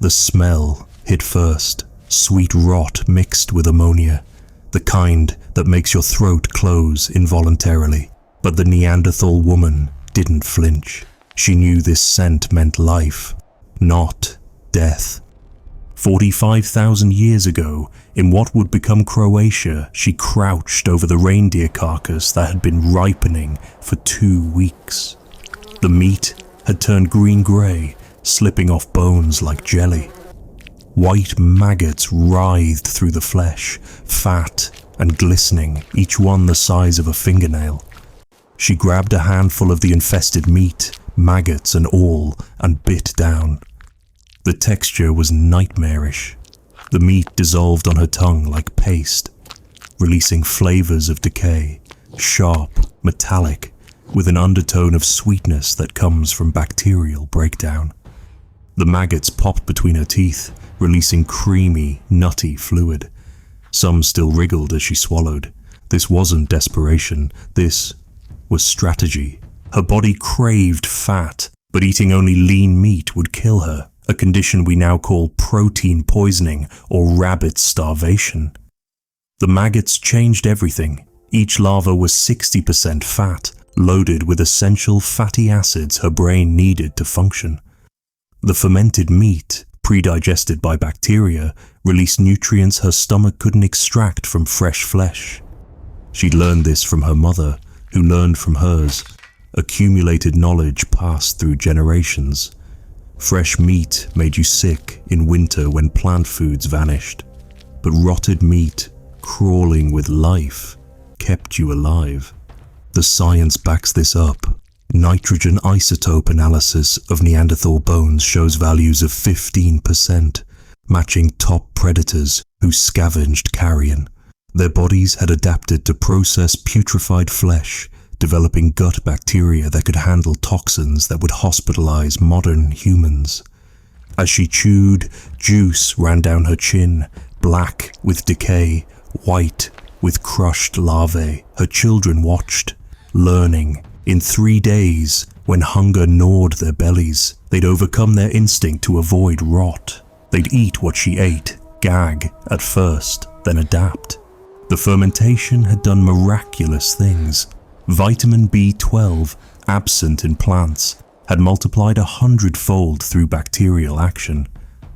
The smell hit first, sweet rot mixed with ammonia, the kind that makes your throat close involuntarily. But the Neanderthal woman didn't flinch. She knew this scent meant life, not death. 45,000 years ago, in what would become Croatia, she crouched over the reindeer carcass that had been ripening for 2 weeks. The meat had turned green-grey, slipping off bones like jelly. White maggots writhed through the flesh, fat and glistening, each one the size of a fingernail. She grabbed a handful of the infested meat, maggots and all, and bit down. The texture was nightmarish. The meat dissolved on her tongue like paste, releasing flavors of decay, sharp, metallic, with an undertone of sweetness that comes from bacterial breakdown. The maggots popped between her teeth, releasing creamy, nutty fluid. Some still wriggled as she swallowed. This wasn't desperation, this was strategy. Her body craved fat, but eating only lean meat would kill her, a condition we now call protein poisoning or rabbit starvation. The maggots changed everything. Each larva was 60% fat, loaded with essential fatty acids her brain needed to function. The fermented meat, pre-digested by bacteria, released nutrients her stomach couldn't extract from fresh flesh. She'd learned this from her mother, who learned from hers. Accumulated knowledge passed through generations. Fresh meat made you sick in winter when plant foods vanished, but rotted meat, crawling with life, kept you alive. The science backs this up. Nitrogen isotope analysis of Neanderthal bones shows values of 15%, matching top predators who scavenged carrion. Their bodies had adapted to process putrefied flesh, developing gut bacteria that could handle toxins that would hospitalize modern humans. As she chewed, juice ran down her chin, black with decay, white with crushed larvae. Her children watched, learning. In 3 days, when hunger gnawed their bellies, they'd overcome their instinct to avoid rot. They'd eat what she ate, gag at first, then adapt. The fermentation had done miraculous things. Vitamin B12, absent in plants, had multiplied 100-fold through bacterial action.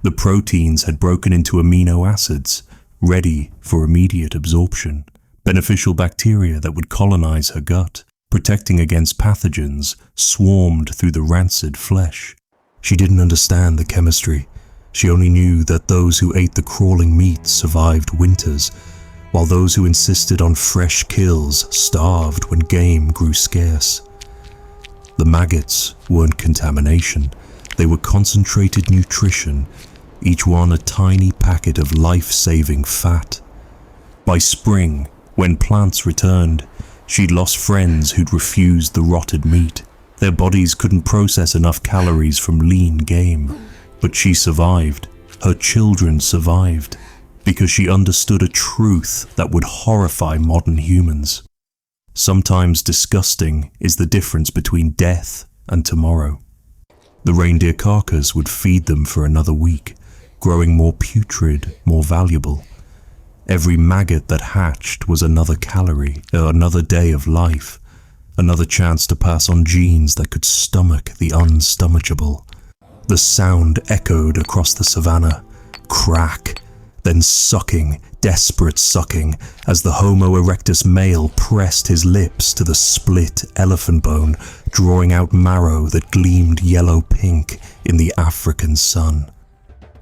The proteins had broken into amino acids, ready for immediate absorption. Beneficial bacteria that would colonize her gut, protecting against pathogens, swarmed through the rancid flesh. She didn't understand the chemistry. She only knew that those who ate the crawling meat survived winters, while those who insisted on fresh kills starved when game grew scarce. The maggots weren't contamination. They were concentrated nutrition, each one a tiny packet of life-saving fat. By spring, when plants returned, she'd lost friends who'd refused the rotted meat. Their bodies couldn't process enough calories from lean game. But she survived. Her children survived. Because she understood a truth that would horrify modern humans. Sometimes disgusting is the difference between death and tomorrow. The reindeer carcass would feed them for another week, growing more putrid, more valuable. Every maggot that hatched was another calorie, another day of life, another chance to pass on genes that could stomach the unstomachable. The sound echoed across the savannah, crack, then sucking, desperate sucking, as the Homo erectus male pressed his lips to the split elephant bone, drawing out marrow that gleamed yellow-pink in the African sun.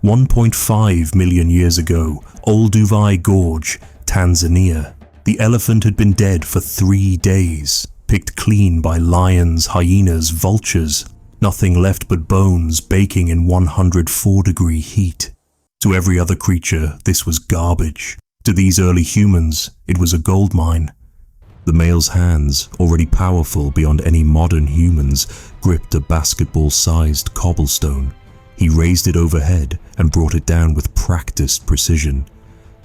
1.5 million years ago, Olduvai Gorge, Tanzania, the elephant had been dead for 3 days, picked clean by lions, hyenas, vultures, nothing left but bones baking in 104-degree heat. To every other creature, this was garbage. To these early humans, it was a gold mine. The male's hands, already powerful beyond any modern humans, gripped a basketball-sized cobblestone. He raised it overhead and brought it down with practiced precision.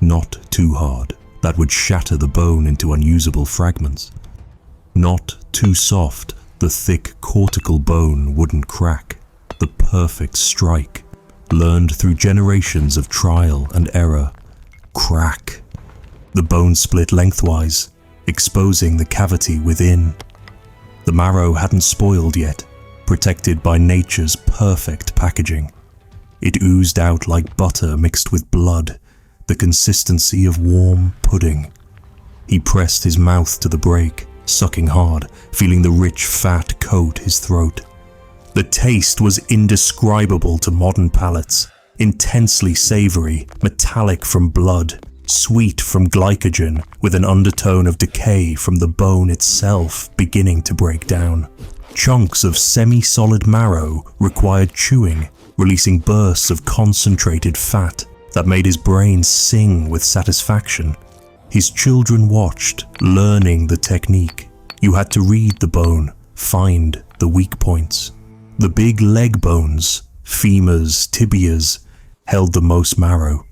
Not too hard. That would shatter the bone into unusable fragments. Not too soft. The thick cortical bone wouldn't crack. The perfect strike. learned through generations of trial and error. Crack. The bone split lengthwise, exposing the cavity within. The marrow hadn't spoiled yet, protected by nature's perfect packaging. It oozed out like butter mixed with blood, the consistency of warm pudding. He pressed his mouth to the break, sucking hard, feeling the rich fat coat his throat. The taste was indescribable to modern palates, intensely savory, metallic from blood, sweet from glycogen, with an undertone of decay from the bone itself beginning to break down. Chunks of semi-solid marrow required chewing, releasing bursts of concentrated fat that made his brain sing with satisfaction. His children watched, learning the technique. You had to read the bone, find the weak points. The big leg bones, femurs, tibias, held the most marrow.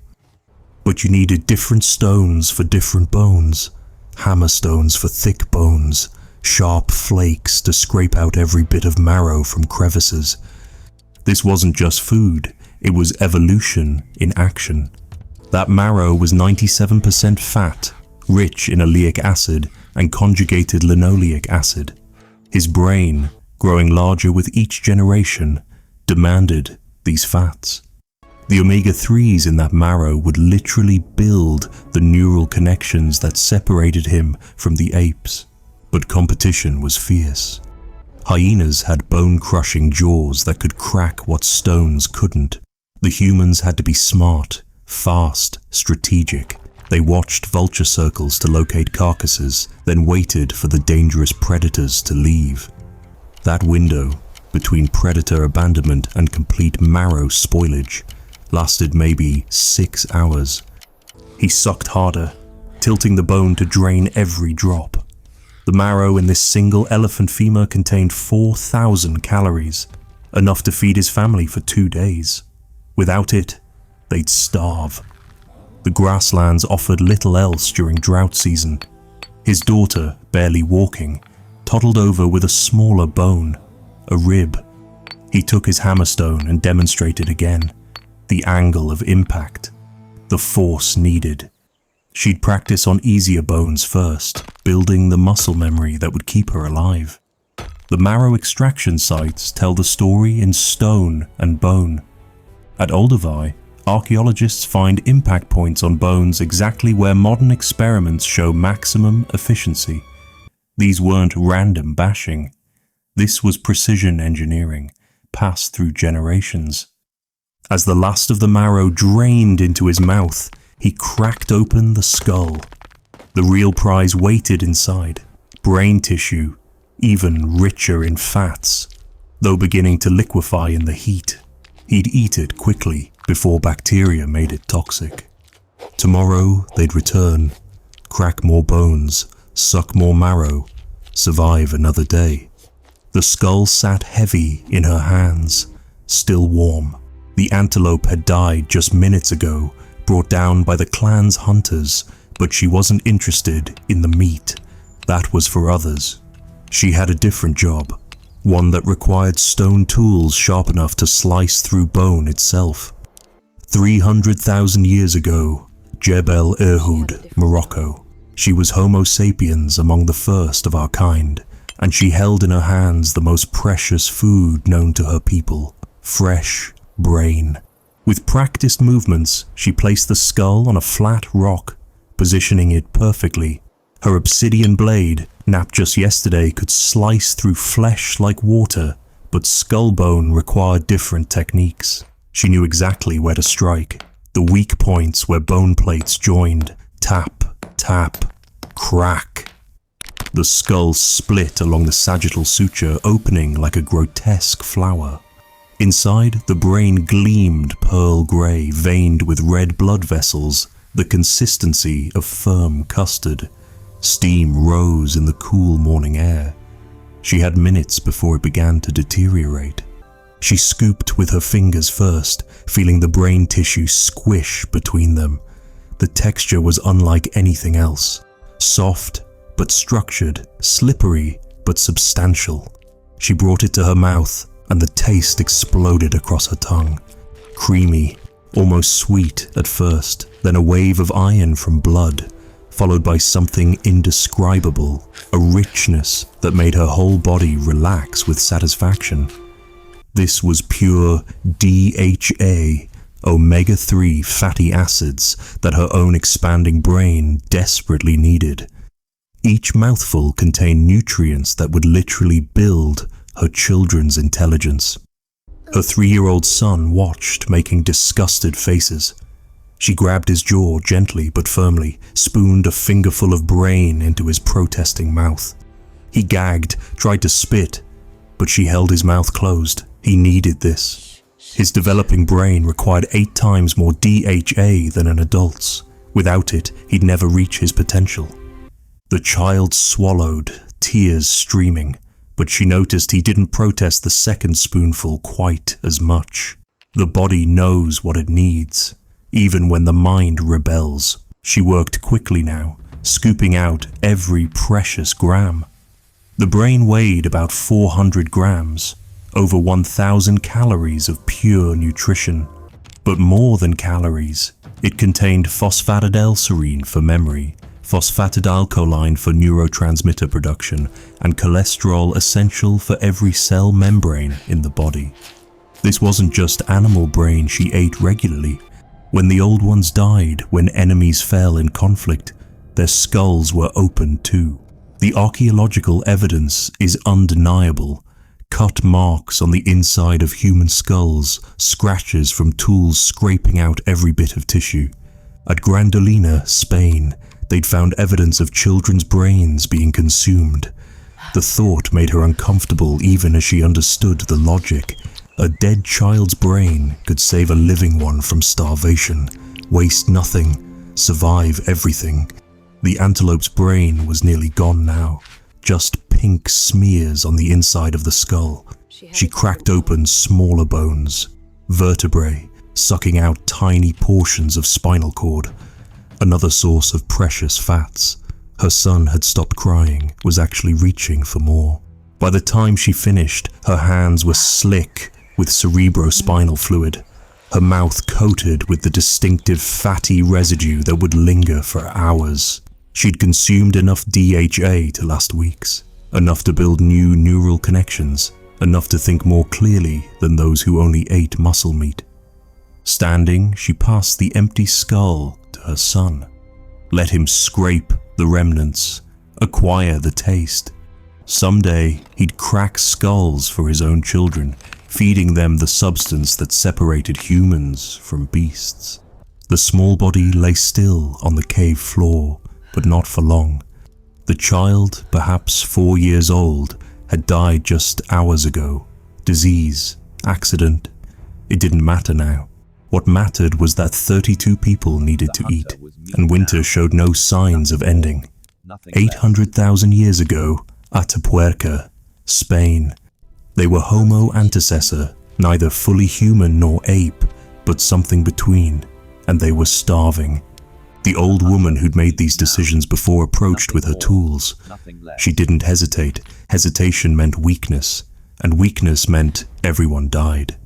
But you needed different stones for different bones. Hammer stones for thick bones, sharp flakes to scrape out every bit of marrow from crevices. This wasn't just food, it was evolution in action. That marrow was 97% fat, rich in oleic acid and conjugated linoleic acid. His brain, growing larger with each generation, demanded these fats. The omega-3s in that marrow would literally build the neural connections that separated him from the apes. But competition was fierce. Hyenas had bone-crushing jaws that could crack what stones couldn't. The humans had to be smart, fast, strategic. They watched vulture circles to locate carcasses, then waited for the dangerous predators to leave. That window, between predator abandonment and complete marrow spoilage, lasted maybe 6 hours. He sucked harder, tilting the bone to drain every drop. The marrow in this single elephant femur contained 4,000 calories, enough to feed his family for 2 days. Without it, they'd starve. The grasslands offered little else during drought season. His daughter, barely walking, toddled over with a smaller bone, a rib. He took his hammerstone and demonstrated again. The angle of impact, the force needed. She'd practice on easier bones first, building the muscle memory that would keep her alive. The marrow extraction sites tell the story in stone and bone. At Olduvai, archaeologists find impact points on bones exactly where modern experiments show maximum efficiency. These weren't random bashing. This was precision engineering, passed through generations. As the last of the marrow drained into his mouth, he cracked open the skull. The real prize waited inside, brain tissue, even richer in fats, though beginning to liquefy in the heat. He'd eat it quickly before bacteria made it toxic. Tomorrow they'd return, crack more bones, suck more marrow, survive another day. The skull sat heavy in her hands, still warm. The antelope had died just minutes ago, brought down by the clan's hunters, but she wasn't interested in the meat. That was for others. She had a different job, one that required stone tools sharp enough to slice through bone itself. 300,000 years ago, Jebel Irhoud, Morocco. She was Homo sapiens among the first of our kind, and she held in her hands the most precious food known to her people, fresh brain. With practiced movements, she placed the skull on a flat rock, positioning it perfectly. Her obsidian blade, napped just yesterday, could slice through flesh like water, but skull bone required different techniques. She knew exactly where to strike, the weak points where bone plates joined. Tap, tap, crack. The skull split along the sagittal suture, opening like a grotesque flower. Inside, the brain gleamed pearl grey, veined with red blood vessels, the consistency of firm custard. Steam rose in the cool morning air. She had minutes before it began to deteriorate. She scooped with her fingers first, feeling the brain tissue squish between them. The texture was unlike anything else. Soft but structured, slippery but substantial. She brought it to her mouth, and the taste exploded across her tongue. creamy, almost sweet at first, then a wave of iron from blood, followed by something indescribable, a richness that made her whole body relax with satisfaction. This was pure DHA, omega-3 fatty acids that her own expanding brain desperately needed. Each mouthful contained nutrients that would literally build her children's intelligence. Her 3-year-old son watched, making disgusted faces. She grabbed his jaw gently but firmly, spooned a fingerful of brain into his protesting mouth. He gagged, tried to spit, but she held his mouth closed. He needed this. His developing brain required 8 times more DHA than an adult's. Without it, he'd never reach his potential. The child swallowed, tears streaming, but she noticed he didn't protest the second spoonful quite as much. The body knows what it needs, even when the mind rebels. She worked quickly now, scooping out every precious gram. The brain weighed about 400 grams, over 1,000 calories of pure nutrition. But more than calories, it contained phosphatidylserine for memory, phosphatidylcholine for neurotransmitter production, and cholesterol essential for every cell membrane in the body. This wasn't just animal brain she ate regularly. When the old ones died, when enemies fell in conflict, their skulls were opened too. The archaeological evidence is undeniable. Cut marks on the inside of human skulls, scratches from tools scraping out every bit of tissue. At Grandolina, Spain, they'd found evidence of children's brains being consumed. The thought made her uncomfortable even as she understood the logic. A dead child's brain could save a living one from starvation, waste nothing, survive everything. The antelope's brain was nearly gone now, just pink smears on the inside of the skull. She cracked open smaller bones, vertebrae, sucking out tiny portions of spinal cord. Another source of precious fats. Her son had stopped crying, was actually reaching for more. By the time she finished, her hands were slick with cerebrospinal fluid, her mouth coated with the distinctive fatty residue that would linger for hours. She'd consumed enough DHA to last weeks, enough to build new neural connections, enough to think more clearly than those who only ate muscle meat. Standing, she passed the empty skull to her son. Let him scrape the remnants, acquire the taste. Someday, he'd crack skulls for his own children, feeding them the substance that separated humans from beasts. The small body lay still on the cave floor, but not for long. The child, perhaps 4 years old, had died just hours ago. Disease, accident. It didn't matter now. What mattered was that 32 people needed to eat, and winter showed no signs of ending. 800,000 years ago, Atapuerca, Spain. They were Homo antecessor, neither fully human nor ape, but something between, and they were starving. The old woman who'd made these decisions before approached with her tools. She didn't hesitate. Hesitation meant weakness, and weakness meant everyone died.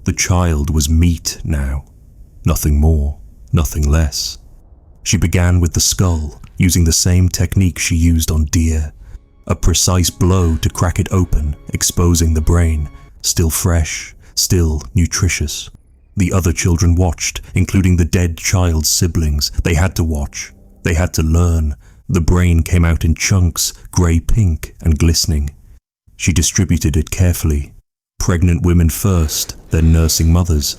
The child was meat now. Nothing more, nothing less. She began with the skull, using the same technique she used on deer. A precise blow to crack it open, exposing the brain, still fresh, still nutritious. The other children watched, including the dead child's siblings. They had to watch. They had to learn. The brain came out in chunks, grey-pink and glistening. She distributed it carefully. Pregnant women first, then nursing mothers,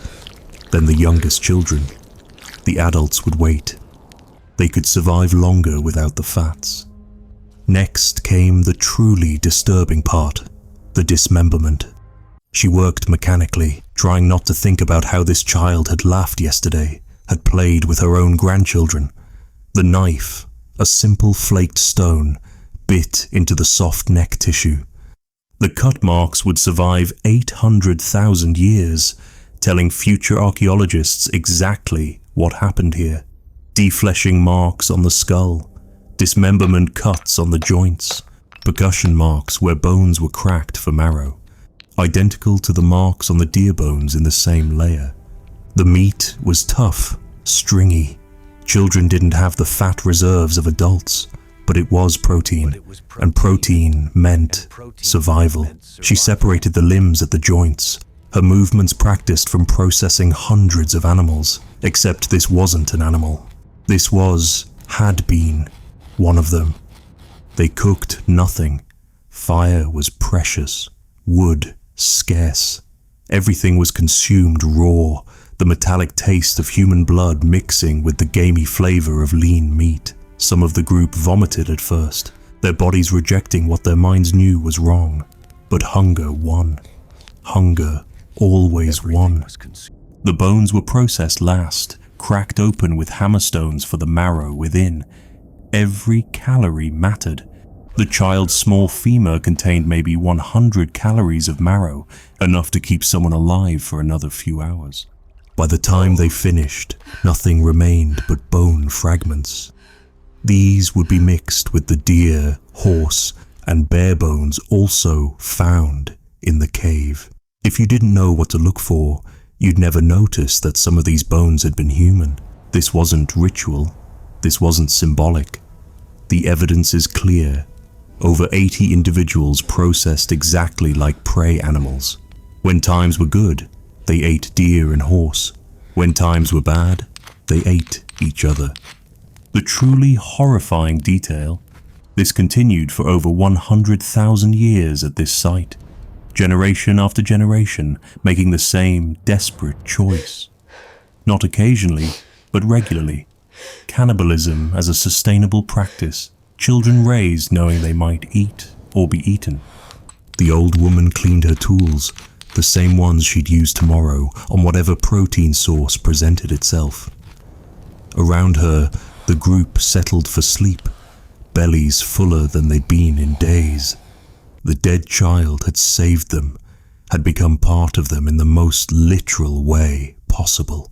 then the youngest children. The adults would wait. They could survive longer without the fats. Next came the truly disturbing part, the dismemberment. She worked mechanically, trying not to think about how this child had laughed yesterday, had played with her own grandchildren. The knife, a simple flaked stone, bit into the soft neck tissue. The cut marks would survive 800,000 years, telling future archaeologists exactly what happened here. Defleshing marks on the skull, dismemberment cuts on the joints, percussion marks where bones were cracked for marrow, identical to the marks on the deer bones in the same layer. The meat was tough, stringy. Children didn't have the fat reserves of adults, but it was protein, and protein meant survival. She separated the limbs at the joints, her movements practiced from processing hundreds of animals, except this wasn't an animal. This had been, one of them. They cooked nothing. Fire was precious, wood scarce. Everything was consumed raw, the metallic taste of human blood mixing with the gamey flavor of lean meat. Some of the group vomited at first, their bodies rejecting what their minds knew was wrong. But hunger won. Hunger always won. The bones were processed last, cracked open with hammerstones for the marrow within. Every calorie mattered. The child's small femur contained maybe 100 calories of marrow, enough to keep someone alive for another few hours. By the time they finished, nothing remained but bone fragments. These would be mixed with the deer, horse, and bear bones also found in the cave. If you didn't know what to look for, you'd never notice that some of these bones had been human. This wasn't ritual. This wasn't symbolic. The evidence is clear. Over 80 individuals processed exactly like prey animals. When times were good, they ate deer and horse. When times were bad, they ate each other. The truly horrifying detail, this continued for over 100,000 years at this site, generation after generation making the same desperate choice. Not occasionally, but regularly. Cannibalism as a sustainable practice, children raised knowing they might eat or be eaten. The old woman cleaned her tools, the same ones she'd use tomorrow on whatever protein source presented itself. Around her, the group settled for sleep, bellies fuller than they'd been in days. The dead child had saved them, had become part of them in the most literal way possible.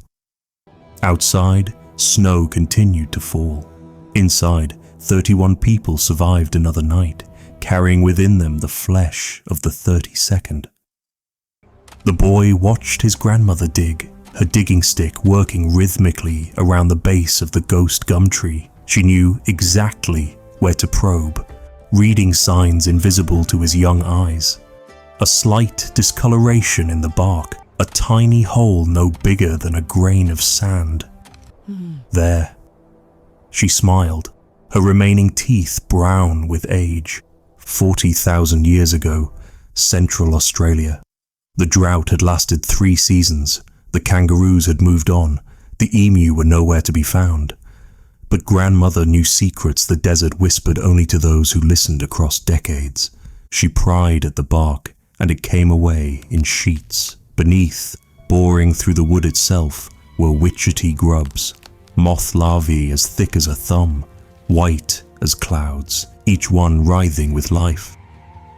Outside, snow continued to fall. Inside, 31 people survived another night, carrying within them the flesh of the 32nd. The boy watched his grandmother dig, her digging stick working rhythmically around the base of the ghost gum tree. She knew exactly where to probe, reading signs invisible to his young eyes. A slight discoloration in the bark, a tiny hole no bigger than a grain of sand. There. She smiled, her remaining teeth brown with age. 40,000 years ago, Central Australia. The drought had lasted 3 seasons. The kangaroos had moved on. The emu were nowhere to be found. But grandmother knew secrets the desert whispered only to those who listened across decades. She pried at the bark, and it came away in sheets. Beneath, boring through the wood itself, were witchetty grubs, moth larvae as thick as a thumb, white as clouds, each one writhing with life.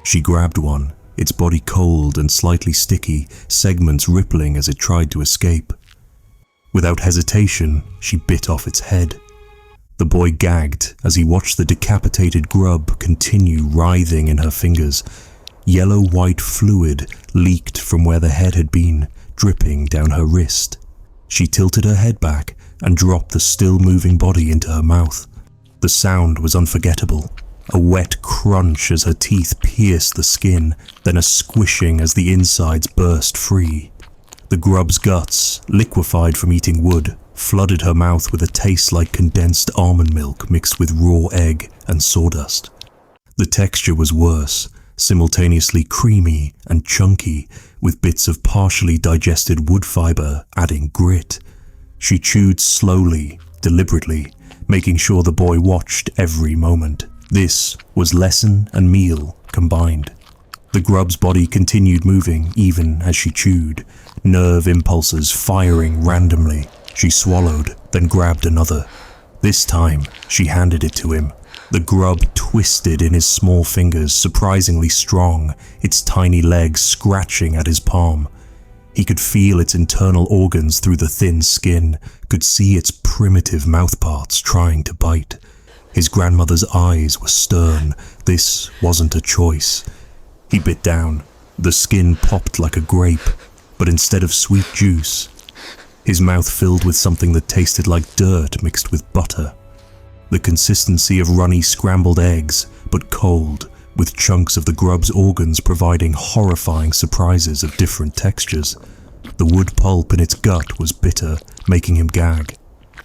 She grabbed one, its body cold and slightly sticky, segments rippling as it tried to escape. Without hesitation, she bit off its head. The boy gagged as he watched the decapitated grub continue writhing in her fingers. Yellow-white fluid leaked from where the head had been, dripping down her wrist. She tilted her head back and dropped the still-moving body into her mouth. The sound was unforgettable. A wet crunch as her teeth pierced the skin, then a squishing as the insides burst free. The grub's guts, liquefied from eating wood, flooded her mouth with a taste like condensed almond milk mixed with raw egg and sawdust. The texture was worse, simultaneously creamy and chunky, with bits of partially digested wood fiber adding grit. She chewed slowly, deliberately, making sure the boy watched every moment. This was lesson and meal combined. The grub's body continued moving even as she chewed, nerve impulses firing randomly. She swallowed, then grabbed another. This time, she handed it to him. The grub twisted in his small fingers, surprisingly strong, its tiny legs scratching at his palm. He could feel its internal organs through the thin skin, could see its primitive mouthparts trying to bite. His grandmother's eyes were stern. This wasn't a choice. He bit down. The skin popped like a grape, but instead of sweet juice, his mouth filled with something that tasted like dirt mixed with butter. The consistency of runny scrambled eggs, but cold, with chunks of the grub's organs providing horrifying surprises of different textures. The wood pulp in its gut was bitter, making him gag.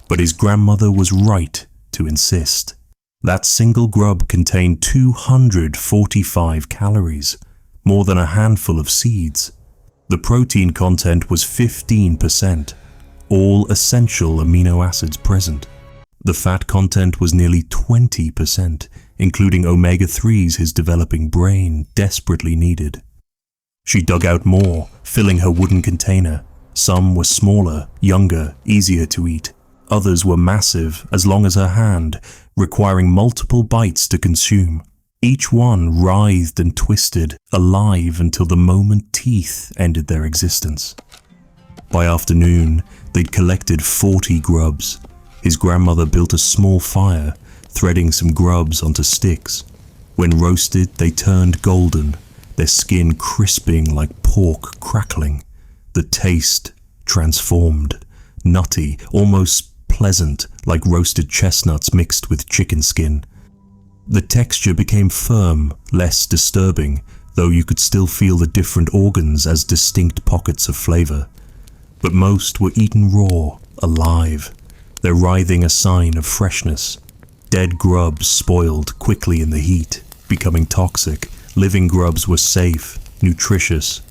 But his grandmother was right to insist. That single grub contained 245 calories, more than a handful of seeds. The protein content was 15%, all essential amino acids present. The fat content was nearly 20%, including omega-3s his developing brain desperately needed. She dug out more, filling her wooden container. Some were smaller, younger, easier to eat. Others were massive, as long as her hand, requiring multiple bites to consume. Each one writhed and twisted, alive until the moment teeth ended their existence. By afternoon, they'd collected 40 grubs. His grandmother built a small fire, threading some grubs onto sticks. When roasted, they turned golden, their skin crisping like pork crackling. The taste transformed, nutty, almost pleasant, like roasted chestnuts mixed with chicken skin. The texture became firm, less disturbing, though you could still feel the different organs as distinct pockets of flavor. But most were eaten raw, alive, their writhing a sign of freshness. Dead grubs spoiled quickly in the heat, becoming toxic. Living grubs were safe, nutritious,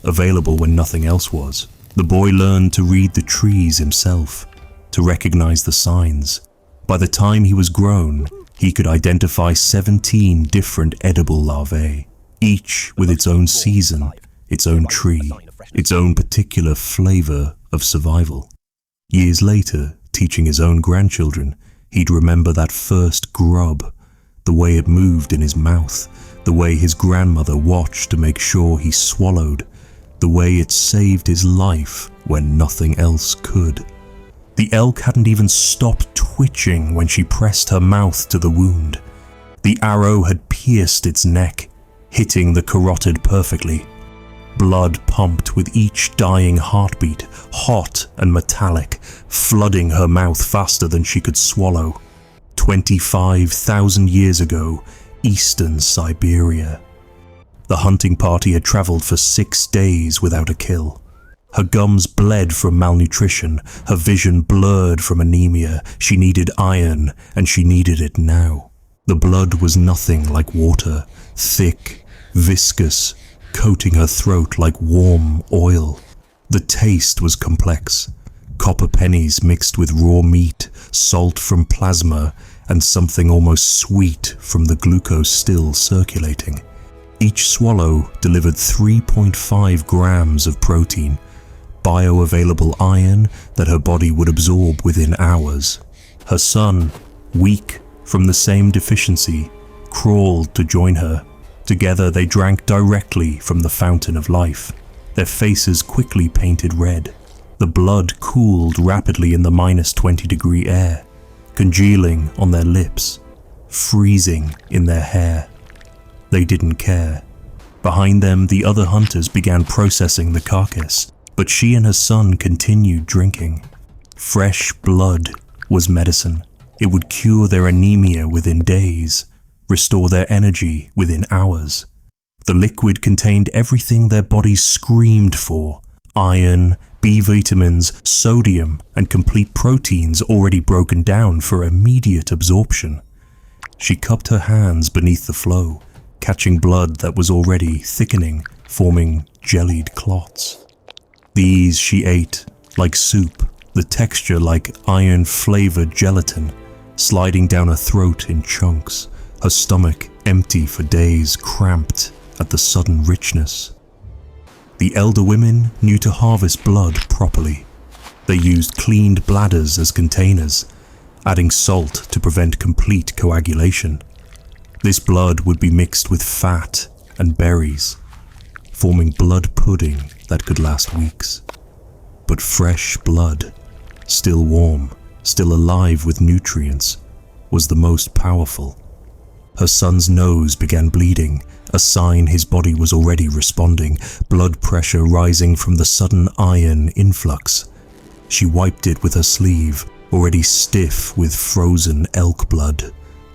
available when nothing else was. The boy learned to read the trees himself, to recognize the signs. By the time he was grown, he could identify 17 different edible larvae, each with its own season, its own tree, its own particular flavor of survival. Years later, teaching his own grandchildren, he'd remember that first grub, the way it moved in his mouth, the way his grandmother watched to make sure he swallowed, the way it saved his life when nothing else could. The elk hadn't even stopped twitching when she pressed her mouth to the wound. The arrow had pierced its neck, hitting the carotid perfectly. Blood pumped with each dying heartbeat, hot and metallic, flooding her mouth faster than she could swallow. 25,000 years ago, eastern Siberia. The hunting party had traveled for 6 days without a kill. Her gums bled from malnutrition, her vision blurred from anemia. She needed iron, and she needed it now. The blood was nothing like water, thick, viscous, coating her throat like warm oil. The taste was complex. Copper pennies mixed with raw meat, salt from plasma, and something almost sweet from the glucose still circulating. Each swallow delivered 3.5 grams of protein, bioavailable iron that her body would absorb within hours. Her son, weak from the same deficiency, crawled to join her. Together they drank directly from the fountain of life. Their faces quickly painted red. The blood cooled rapidly in the -20-degree air, congealing on their lips, freezing in their hair. They didn't care. Behind them, the other hunters began processing the carcass, but she and her son continued drinking. Fresh blood was medicine. It would cure their anemia within days, restore their energy within hours. The liquid contained everything their bodies screamed for: iron, B vitamins, sodium, and complete proteins already broken down for immediate absorption. She cupped her hands beneath the flow, catching blood that was already thickening, forming jellied clots. These she ate like soup, the texture like iron-flavored gelatin, sliding down her throat in chunks, her stomach empty for days, cramped at the sudden richness. The elder women knew to harvest blood properly. They used cleaned bladders as containers, adding salt to prevent complete coagulation. This blood would be mixed with fat and berries, forming blood pudding that could last weeks. But fresh blood, still warm, still alive with nutrients, was the most powerful. Her son's nose began bleeding, a sign his body was already responding, blood pressure rising from the sudden iron influx. She wiped it with her sleeve, already stiff with frozen elk blood.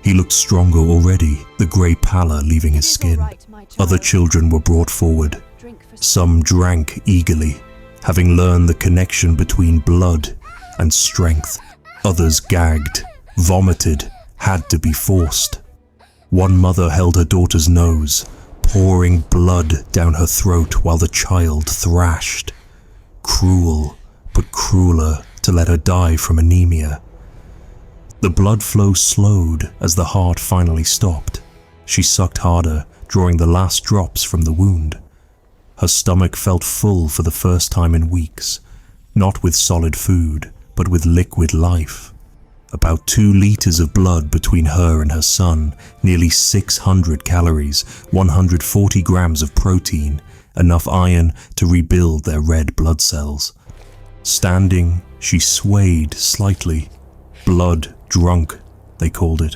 He looked stronger already, the grey pallor leaving his skin. Other children were brought forward. Some drank eagerly, having learned the connection between blood and strength. Others gagged, vomited, had to be forced. One mother held her daughter's nose, pouring blood down her throat while the child thrashed. Cruel, but crueler to let her die from anemia. The blood flow slowed as the heart finally stopped. She sucked harder, drawing the last drops from the wound. Her stomach felt full for the first time in weeks, not with solid food, but with liquid life. About 2 liters of blood between her and her son, nearly 600 calories, 140 grams of protein, enough iron to rebuild their red blood cells. Standing, she swayed slightly. Blood drunk, they called it.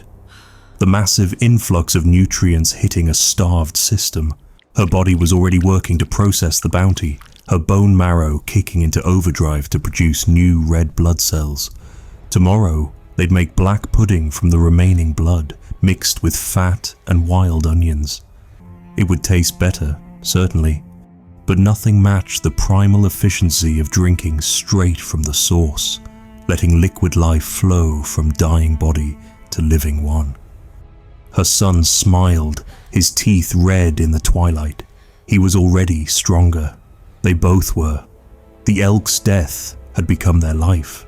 The massive influx of nutrients hitting a starved system. Her body was already working to process the bounty, her bone marrow kicking into overdrive to produce new red blood cells. Tomorrow, they'd make black pudding from the remaining blood, mixed with fat and wild onions. It would taste better, certainly, but nothing matched the primal efficiency of drinking straight from the source, letting liquid life flow from dying body to living one. Her son smiled, his teeth red in the twilight. He was already stronger. They both were. The elk's death had become their life,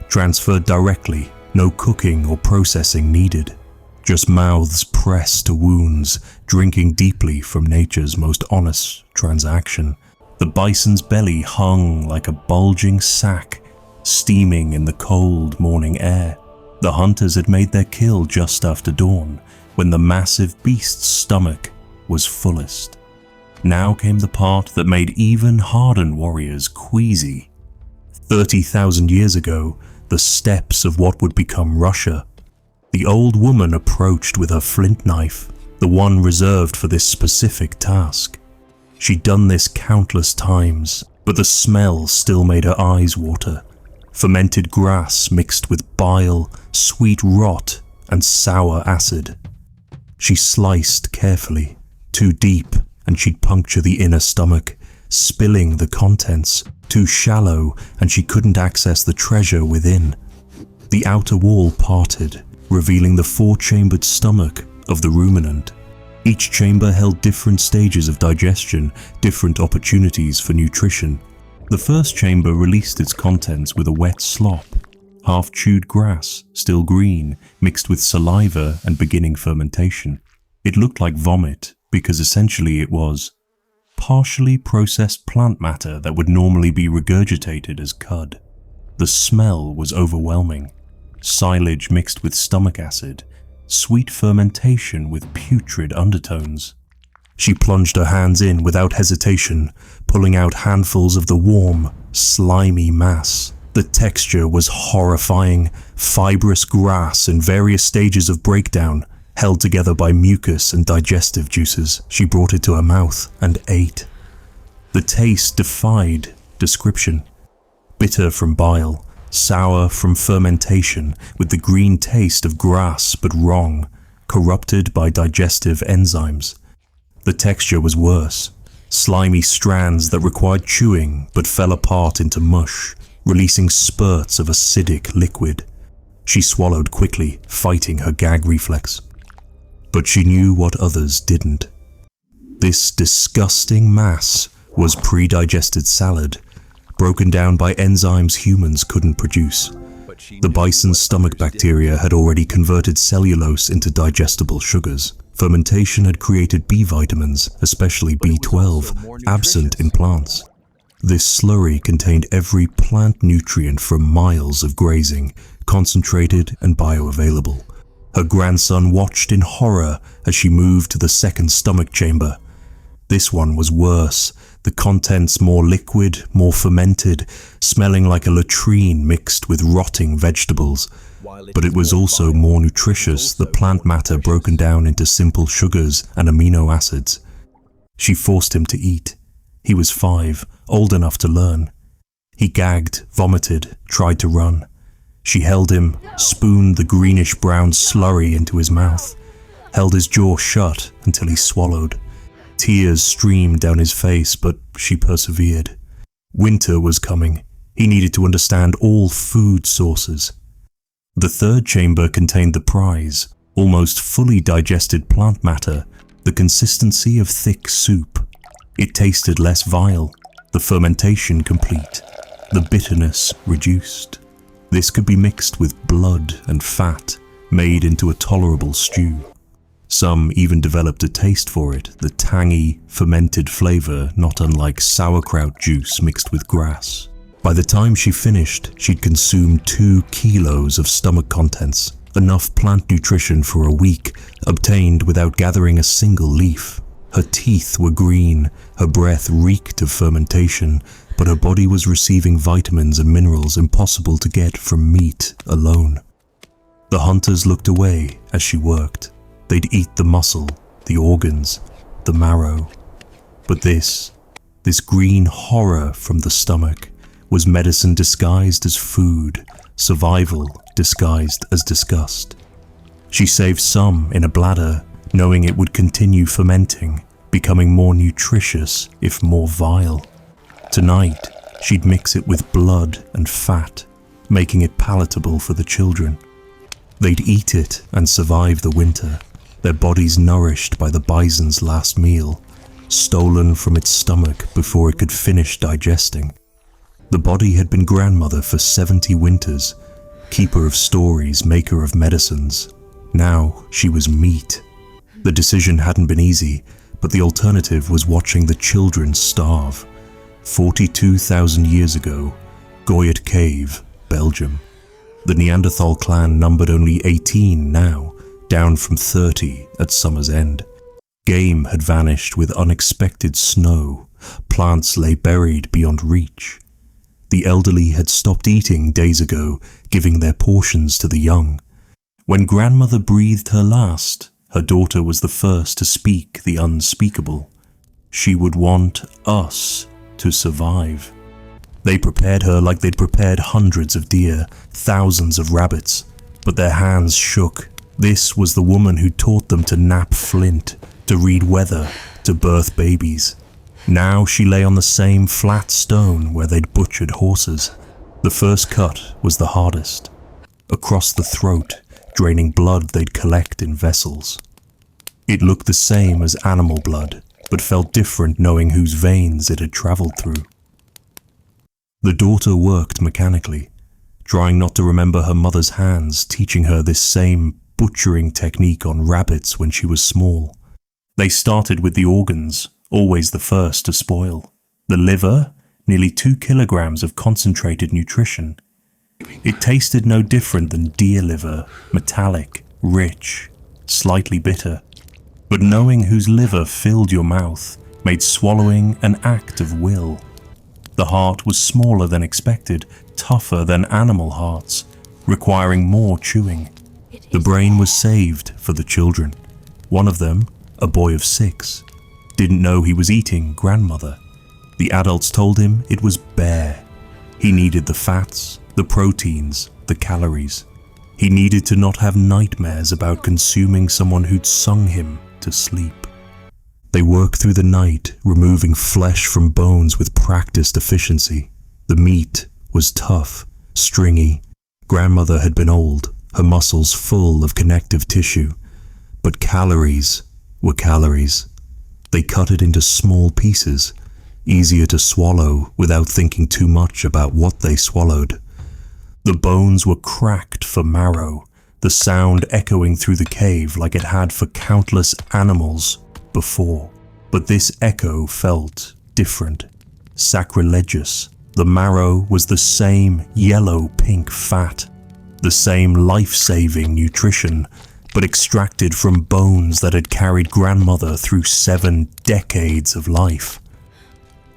transferred directly, no cooking or processing needed. Just mouths pressed to wounds, drinking deeply from nature's most honest transaction. The bison's belly hung like a bulging sack, steaming in the cold morning air. The hunters had made their kill just after dawn, when the massive beast's stomach was fullest. Now came the part that made even hardened warriors queasy. 30,000 years ago, the steppes of what would become Russia. The old woman approached with her flint knife, the one reserved for this specific task. She'd done this countless times, but the smell still made her eyes water. Fermented grass mixed with bile, sweet rot, and sour acid. She sliced carefully, too deep, and she'd puncture the inner stomach, spilling the contents. Too shallow, and she couldn't access the treasure within. The outer wall parted, revealing the 4-chambered stomach of the ruminant. Each chamber held different stages of digestion, different opportunities for nutrition. The first chamber released its contents with a wet slop, half-chewed grass, still green, mixed with saliva and beginning fermentation. It looked like vomit, because essentially it was partially processed plant matter that would normally be regurgitated as cud. The smell was overwhelming. Silage mixed with stomach acid, sweet fermentation with putrid undertones. She plunged her hands in without hesitation, pulling out handfuls of the warm, slimy mass. The texture was horrifying, fibrous grass in various stages of breakdown, held together by mucus and digestive juices. She brought it to her mouth and ate. The taste defied description. Bitter from bile, sour from fermentation, with the green taste of grass but wrong, corrupted by digestive enzymes. The texture was worse. Slimy strands that required chewing but fell apart into mush, releasing spurts of acidic liquid. She swallowed quickly, fighting her gag reflex. But she knew what others didn't. This disgusting mass was pre-digested salad, broken down by enzymes humans couldn't produce. The bison's stomach bacteria had already converted cellulose into digestible sugars. Fermentation had created B vitamins, especially B12, absent in plants. This slurry contained every plant nutrient from miles of grazing, concentrated and bioavailable. Her grandson watched in horror as she moved to the second stomach chamber. This one was worse, the contents more liquid, more fermented, smelling like a latrine mixed with rotting vegetables. But it was also more nutritious, the plant matter broken down into simple sugars and amino acids. She forced him to eat. He was 5, old enough to learn. He gagged, vomited, tried to run. She held him, spooned the greenish-brown slurry into his mouth, held his jaw shut until he swallowed. Tears streamed down his face, but she persevered. Winter was coming. He needed to understand all food sources. The third chamber contained the prize, almost fully digested plant matter, the consistency of thick soup. It tasted less vile, the fermentation complete, the bitterness reduced. This could be mixed with blood and fat, made into a tolerable stew. Some even developed a taste for it, the tangy, fermented flavor not unlike sauerkraut juice mixed with grass. By the time she finished, she'd consumed 2 kilos of stomach contents, enough plant nutrition for a week, obtained without gathering a single leaf. Her teeth were green, her breath reeked of fermentation, but her body was receiving vitamins and minerals impossible to get from meat alone. The hunters looked away as she worked. They'd eat the muscle, the organs, the marrow. But this green horror from the stomach, was medicine disguised as food, survival disguised as disgust. She saved some in a bladder, knowing it would continue fermenting, becoming more nutritious if more vile. Tonight, she'd mix it with blood and fat, making it palatable for the children. They'd eat it and survive the winter, their bodies nourished by the bison's last meal, stolen from its stomach before it could finish digesting. The body had been grandmother for 70 winters, keeper of stories, maker of medicines. Now she was meat. The decision hadn't been easy, but the alternative was watching the children starve. 42,000 years ago, Goyet Cave, Belgium. The Neanderthal clan numbered only 18 now, down from 30 at summer's end. Game had vanished with unexpected snow. Plants lay buried beyond reach. The elderly had stopped eating days ago, giving their portions to the young. When grandmother breathed her last, her daughter was the first to speak the unspeakable. She would want us to survive. They prepared her like they'd prepared hundreds of deer, thousands of rabbits, but their hands shook. This was the woman who taught them to knap flint, to read weather, to birth babies. Now she lay on the same flat stone where they'd butchered horses. The first cut was the hardest. Across the throat, draining blood they'd collect in vessels. It looked the same as animal blood, but felt different knowing whose veins it had traveled through. The daughter worked mechanically, trying not to remember her mother's hands teaching her this same butchering technique on rabbits when she was small. They started with the organs, always the first to spoil. The liver, nearly 2 kilograms of concentrated nutrition. It tasted no different than deer liver, metallic, rich, slightly bitter. But knowing whose liver filled your mouth made swallowing an act of will. The heart was smaller than expected, tougher than animal hearts, requiring more chewing. The brain was saved for the children. One of them, a boy of 6, didn't know he was eating grandmother. The adults told him it was bare. He needed the fats, the proteins, the calories. He needed to not have nightmares about consuming someone who'd sung him to sleep. They worked through the night, removing flesh from bones with practiced efficiency. The meat was tough, stringy. Grandmother had been old, her muscles full of connective tissue. But calories were calories. They cut it into small pieces, easier to swallow without thinking too much about what they swallowed. The bones were cracked for marrow, the sound echoing through the cave like it had for countless animals before. But this echo felt different, sacrilegious. The marrow was the same yellow-pink fat, the same life-saving nutrition, but extracted from bones that had carried grandmother through 7 decades of life.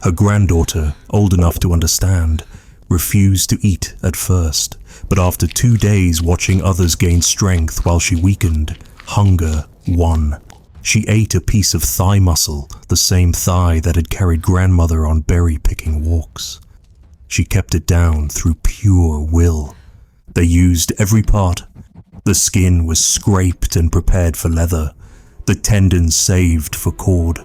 Her granddaughter, old enough to understand, refused to eat at first, but after 2 days watching others gain strength while she weakened, hunger won. She ate a piece of thigh muscle, the same thigh that had carried grandmother on berry-picking walks. She kept it down through pure will. They used every part. The skin was scraped and prepared for leather, the tendons saved for cord.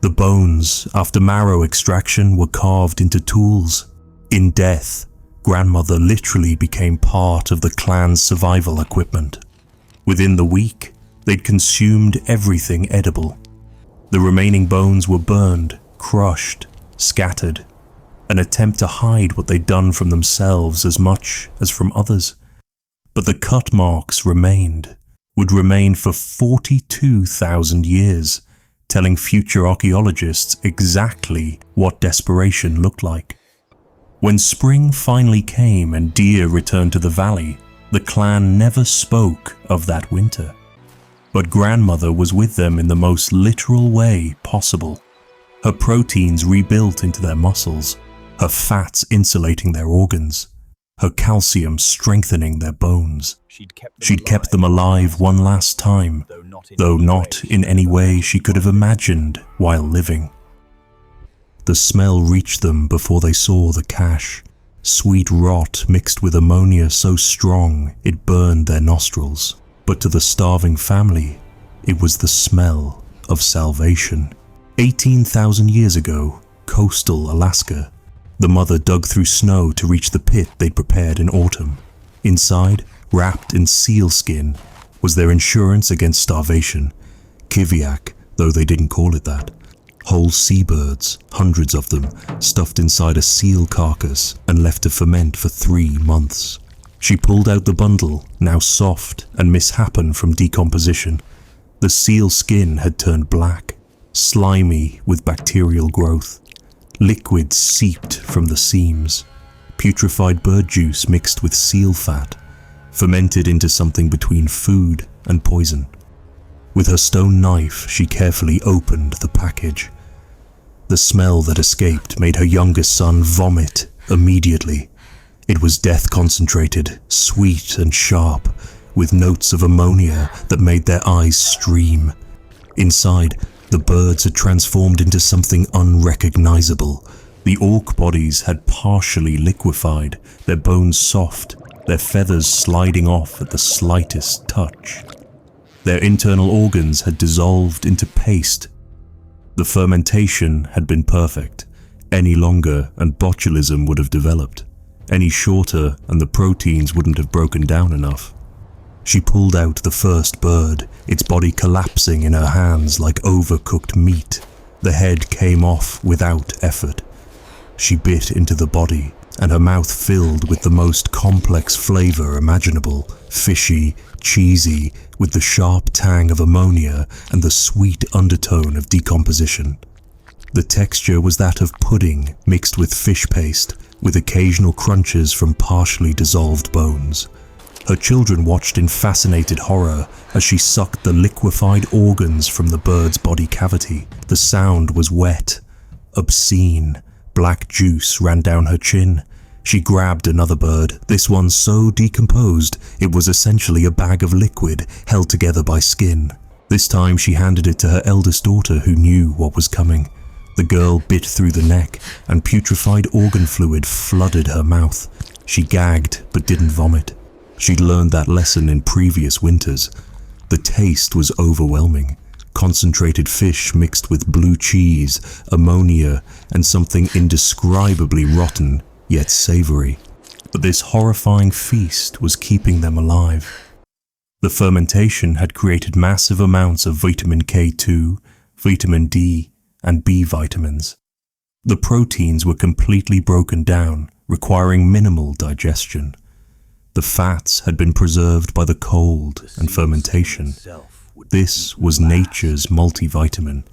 The bones, after marrow extraction, were carved into tools. In death, grandmother literally became part of the clan's survival equipment. Within the week, they'd consumed everything edible. The remaining bones were burned, crushed, scattered, an attempt to hide what they'd done from themselves as much as from others. But the cut marks remained, would remain for 42,000 years, telling future archaeologists exactly what desperation looked like. When spring finally came and deer returned to the valley, the clan never spoke of that winter. But grandmother was with them in the most literal way possible. Her proteins rebuilt into their muscles, her fats insulating their organs, her calcium strengthening their bones. She'd kept them alive one last time, though not in any way she could have imagined while living. The smell reached them before they saw the cache. Sweet rot mixed with ammonia so strong it burned their nostrils. But to the starving family, it was the smell of salvation. 18,000 years ago, coastal Alaska, the mother dug through snow to reach the pit they'd prepared in autumn. Inside, wrapped in sealskin, was their insurance against starvation. Kiviak, though they didn't call it that. Whole seabirds, hundreds of them, stuffed inside a seal carcass and left to ferment for 3 months. She pulled out the bundle, now soft and misshapen from decomposition. The seal skin had turned black, slimy with bacterial growth. Liquid seeped from the seams. Putrefied bird juice mixed with seal fat, fermented into something between food and poison. With her stone knife, she carefully opened the package. The smell that escaped made her youngest son vomit immediately. It was death concentrated, sweet and sharp, with notes of ammonia that made their eyes stream. Inside, the birds had transformed into something unrecognizable. The orc bodies had partially liquefied, their bones soft, their feathers sliding off at the slightest touch. Their internal organs had dissolved into paste. The fermentation had been perfect. Any longer and botulism would have developed. Any shorter and the proteins wouldn't have broken down enough. She pulled out the first bird, its body collapsing in her hands like overcooked meat. The head came off without effort. She bit into the body, and her mouth filled with the most complex flavor imaginable, fishy, cheesy, with the sharp tang of ammonia and the sweet undertone of decomposition. The texture was that of pudding mixed with fish paste, with occasional crunches from partially dissolved bones. Her children watched in fascinated horror as she sucked the liquefied organs from the bird's body cavity. The sound was wet, obscene. Black juice ran down her chin. She grabbed another bird, this one so decomposed it was essentially a bag of liquid held together by skin. This time she handed it to her eldest daughter, who knew what was coming. The girl bit through the neck, and putrefied organ fluid flooded her mouth. She gagged but didn't vomit. She'd learned that lesson in previous winters. The taste was overwhelming. Concentrated fish mixed with blue cheese, ammonia, and something indescribably rotten, yet savory. But this horrifying feast was keeping them alive. The fermentation had created massive amounts of vitamin K2, vitamin D, and B vitamins. The proteins were completely broken down, requiring minimal digestion. The fats had been preserved by the cold and fermentation. This was nature's multivitamin,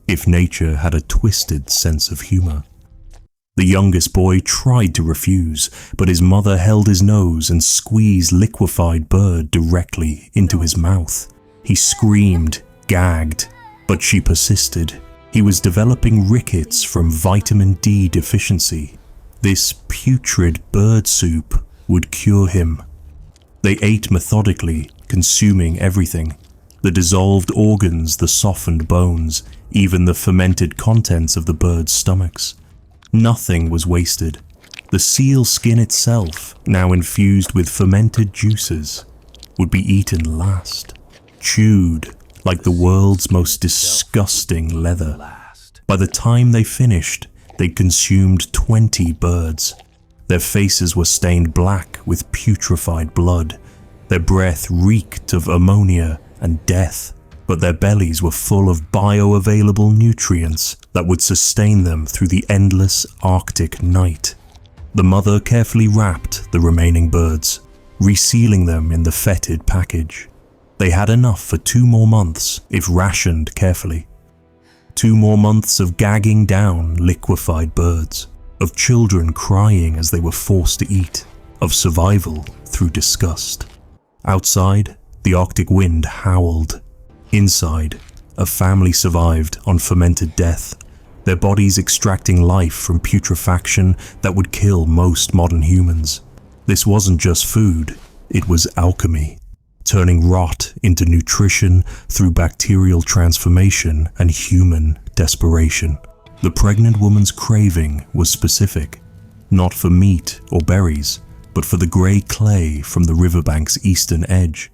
if nature had a twisted sense of humor. The youngest boy tried to refuse, but his mother held his nose and squeezed liquefied bird directly into his mouth. He screamed, gagged, but she persisted. He was developing rickets from vitamin D deficiency. This putrid bird soup would cure him. They ate methodically, consuming everything. The dissolved organs, the softened bones, even the fermented contents of the birds' stomachs. Nothing was wasted. The seal skin itself, now infused with fermented juices, would be eaten last, chewed like the world's most disgusting leather. By the time they finished, they'd consumed 20 birds. Their faces were stained black with putrefied blood. Their breath reeked of ammonia and death, but their bellies were full of bioavailable nutrients that would sustain them through the endless Arctic night. The mother carefully wrapped the remaining birds, resealing them in the fetid package. They had enough for 2 more months if rationed carefully. 2 more months of gagging down liquefied birds, of children crying as they were forced to eat, of survival through disgust. Outside, the Arctic wind howled. Inside, a family survived on fermented death, their bodies extracting life from putrefaction that would kill most modern humans. This wasn't just food, it was alchemy, turning rot into nutrition through bacterial transformation and human desperation. The pregnant woman's craving was specific, not for meat or berries, but for the grey clay from the riverbank's eastern edge.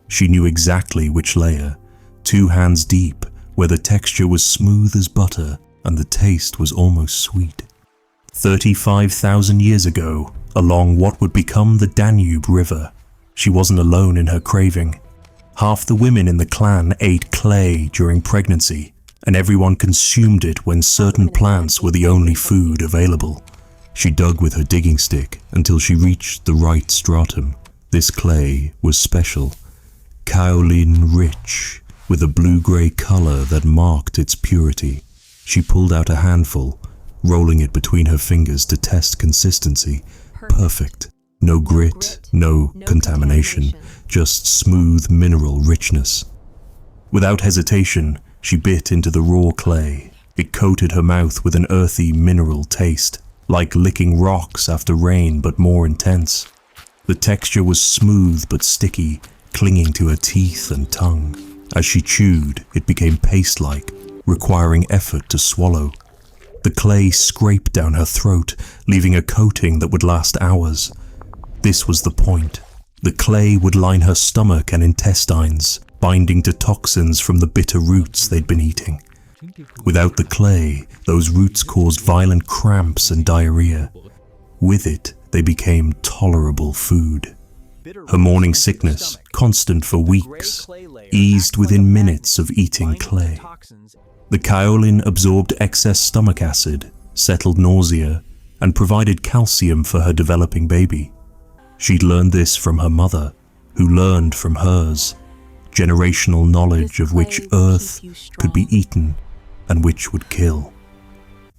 She knew exactly which layer, 2 hands deep, where the texture was smooth as butter and the taste was almost sweet. 35,000 years ago, along what would become the Danube River, she wasn't alone in her craving. Half the women in the clan ate clay during pregnancy, and everyone consumed it when certain plants were the only food available. She dug with her digging stick until she reached the right stratum. This clay was special, kaolin rich, with a blue-grey color that marked its purity. She pulled out a handful, rolling it between her fingers to test consistency. Perfect. No grit, no contamination, just smooth mineral richness. Without hesitation, she bit into the raw clay. It coated her mouth with an earthy mineral taste, like licking rocks after rain but more intense. The texture was smooth but sticky, clinging to her teeth and tongue. As she chewed, it became paste-like, requiring effort to swallow. The clay scraped down her throat, leaving a coating that would last hours. This was the point. The clay would line her stomach and intestines, binding to toxins from the bitter roots they'd been eating. Without the clay, those roots caused violent cramps and diarrhea. With it, they became tolerable food. Her morning sickness, constant for weeks, eased within minutes of eating clay. The kaolin absorbed excess stomach acid, settled nausea, and provided calcium for her developing baby. She'd learned this from her mother, who learned from hers, generational knowledge of which earth could be eaten and which would kill.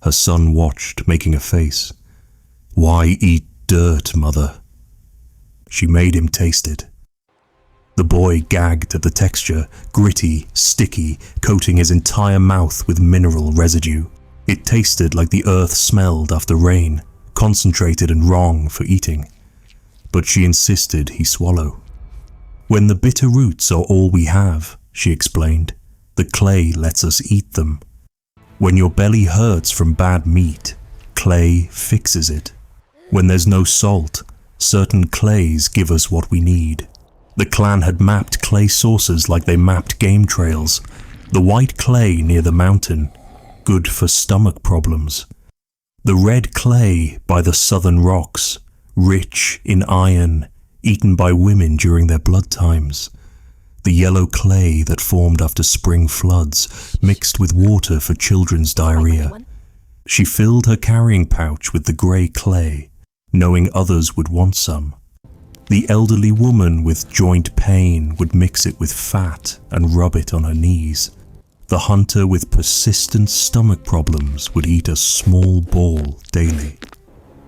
Her son watched, making a face. "Why eat dirt, mother?" She made him taste it. The boy gagged at the texture, gritty, sticky, coating his entire mouth with mineral residue. It tasted like the earth smelled after rain, concentrated and wrong for eating. But she insisted he swallow. "When the bitter roots are all we have," she explained, "the clay lets us eat them. When your belly hurts from bad meat, clay fixes it. When there's no salt, certain clays give us what we need." The clan had mapped clay sources like they mapped game trails. The white clay near the mountain, good for stomach problems. The red clay by the southern rocks, rich in iron, eaten by women during their blood times. The yellow clay that formed after spring floods, mixed with water for children's diarrhea. She filled her carrying pouch with the grey clay, knowing others would want some. The elderly woman with joint pain would mix it with fat and rub it on her knees. The hunter with persistent stomach problems would eat a small ball daily.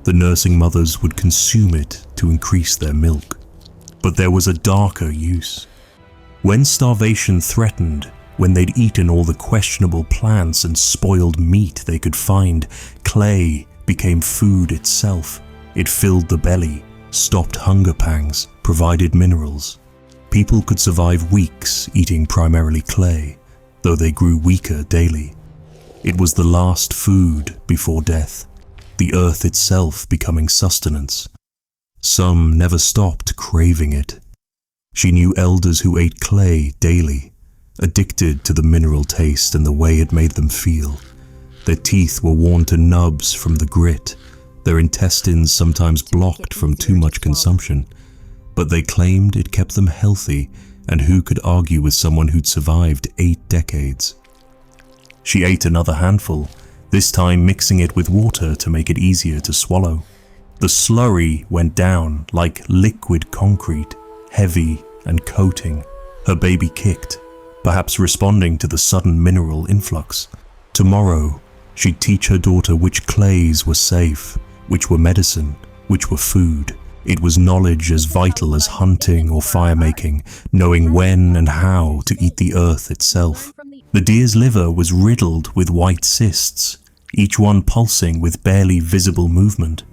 The nursing mothers would consume it to increase their milk. But there was a darker use. When starvation threatened, when they'd eaten all the questionable plants and spoiled meat they could find, clay became food itself. It filled the belly, stopped hunger pangs, provided minerals. People could survive weeks eating primarily clay, though they grew weaker daily. It was the last food before death. the earth itself becoming sustenance. Some never stopped craving it. She knew elders who ate clay daily, addicted to the mineral taste and the way it made them feel. Their teeth were worn to nubs from the grit, their intestines sometimes blocked from too much consumption, but they claimed it kept them healthy, and who could argue with someone who'd survived 8 decades? She ate another handful, this time mixing it with water to make it easier to swallow. The slurry went down like liquid concrete, heavy and coating. Her baby kicked, perhaps responding to the sudden mineral influx. Tomorrow, she'd teach her daughter which clays were safe, which were medicine, which were food. It was knowledge as vital as hunting or fire-making, knowing when and how to eat the earth itself. The deer's liver was riddled with white cysts, each one pulsing with barely visible movement.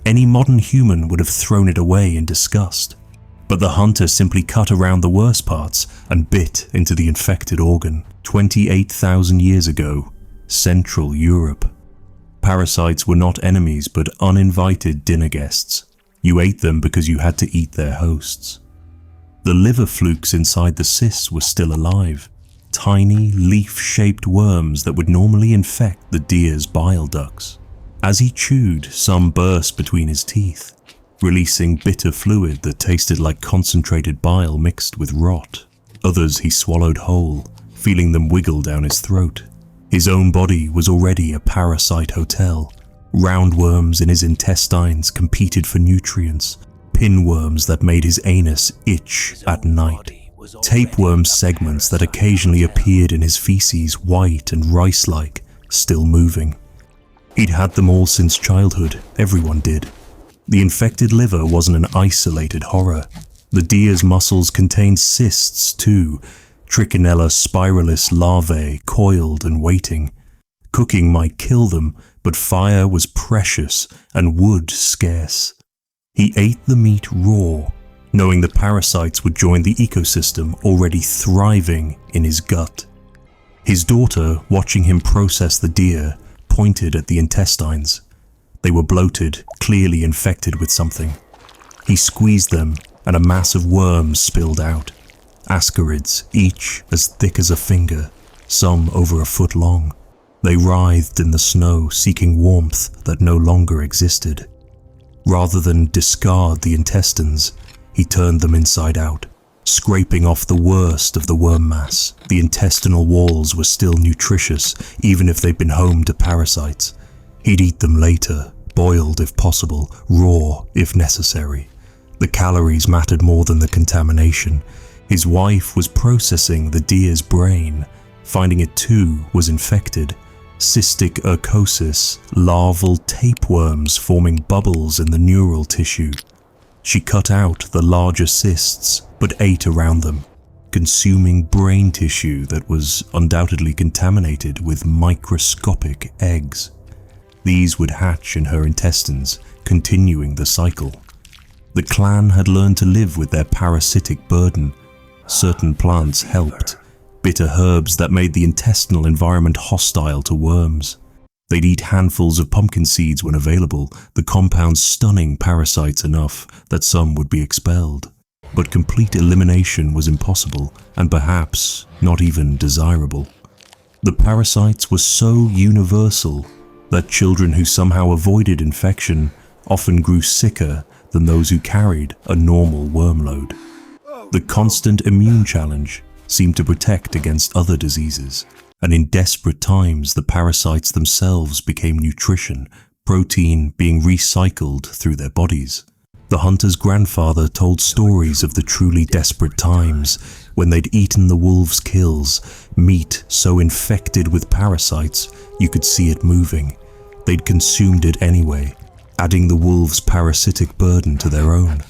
Any modern human would have thrown it away in disgust, but the hunter simply cut around the worst parts and bit into the infected organ. 28,000 years ago, Central Europe. Parasites were not enemies but uninvited dinner guests. You ate them because you had to eat their hosts. The liver flukes inside the cysts were still alive, tiny leaf-shaped worms that would normally infect the deer's bile ducts. As he chewed, some burst between his teeth, releasing bitter fluid that tasted like concentrated bile mixed with rot. Others he swallowed whole, feeling them wiggle down his throat. His own body was already a parasite hotel. Roundworms in his intestines competed for nutrients, pinworms that made his anus itch at night, tapeworm segments that occasionally appeared in his feces, white and rice-like, still moving. He'd had them all since childhood, everyone did. The infected liver wasn't an isolated horror. The deer's muscles contained cysts too, Trichinella spiralis larvae coiled and waiting. Cooking might kill them, but fire was precious and wood scarce. He ate the meat raw, knowing the parasites would join the ecosystem already thriving in his gut. His daughter, watching him process the deer, pointed at the intestines. They were bloated, clearly infected with something. He squeezed them, and a mass of worms spilled out. Ascarids, each as thick as a finger, some over a foot long. They writhed in the snow, seeking warmth that no longer existed. Rather than discard the intestines, he turned them inside out, scraping off the worst of the worm mass. The intestinal walls were still nutritious, even if they'd been home to parasites. He'd eat them later, boiled if possible, raw if necessary. The calories mattered more than the contamination. His wife was processing the deer's brain, finding it too was infected. Cystic urcosis, larval tapeworms forming bubbles in the neural tissue. She cut out the larger cysts, but ate around them, consuming brain tissue that was undoubtedly contaminated with microscopic eggs. These would hatch in her intestines, continuing the cycle. The clan had learned to live with their parasitic burden. Certain plants helped, bitter herbs that made the intestinal environment hostile to worms. They'd eat handfuls of pumpkin seeds when available, the compounds stunning parasites enough that some would be expelled. But complete elimination was impossible, and perhaps not even desirable. The parasites were so universal that children who somehow avoided infection often grew sicker than those who carried a normal worm load. The constant immune challenge seemed to protect against other diseases, and in desperate times the parasites themselves became nutrition, protein being recycled through their bodies. The hunter's grandfather told stories of the truly desperate times when they'd eaten the wolves' kills, meat so infected with parasites you could see it moving. They'd consumed it anyway, adding the wolves' parasitic burden to their own.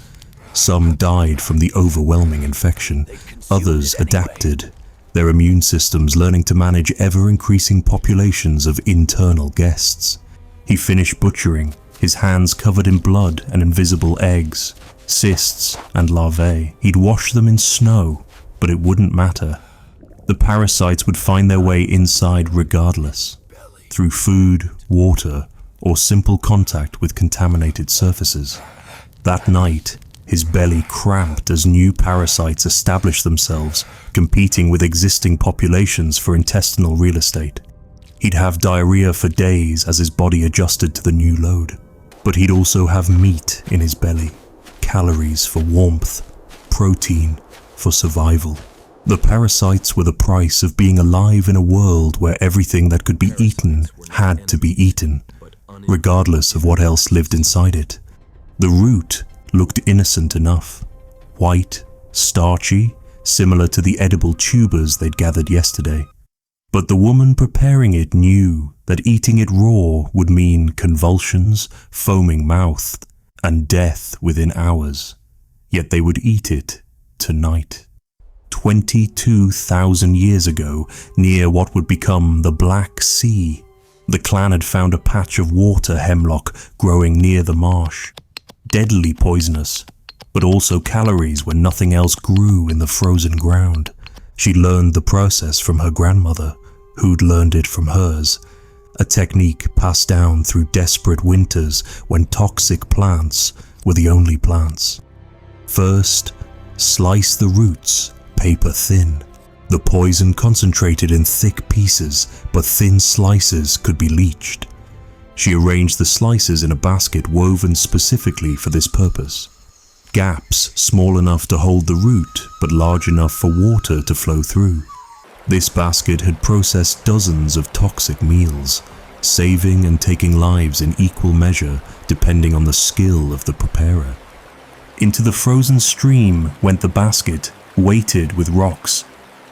Some died from the overwhelming infection, others adapted, their immune systems learning to manage ever-increasing populations of internal guests. He finished butchering, his hands covered in blood and invisible eggs, cysts and larvae. He'd wash them in snow, but it wouldn't matter. The parasites would find their way inside regardless, through food, water, or simple contact with contaminated surfaces. That night, his belly cramped as new parasites established themselves, competing with existing populations for intestinal real estate. He'd have diarrhea for days as his body adjusted to the new load. But he'd also have meat in his belly, calories for warmth, protein for survival. The parasites were the price of being alive in a world where everything that could be eaten had to be eaten, regardless of what else lived inside it. The root looked innocent enough, white, starchy, similar to the edible tubers they'd gathered yesterday. But the woman preparing it knew that eating it raw would mean convulsions, foaming mouth, and death within hours. Yet they would eat it tonight. 22,000 years ago, near what would become the Black Sea, the clan had found a patch of water hemlock growing near the marsh. Deadly poisonous, but also calories when nothing else grew in the frozen ground. She learned the process from her grandmother, who'd learned it from hers, a technique passed down through desperate winters when toxic plants were the only plants. First, slice the roots paper thin. The poison concentrated in thick pieces, but thin slices could be leached. She arranged the slices in a basket woven specifically for this purpose. Gaps small enough to hold the root, but large enough for water to flow through. This basket had processed dozens of toxic meals, saving and taking lives in equal measure depending on the skill of the preparer. Into the frozen stream went the basket, weighted with rocks.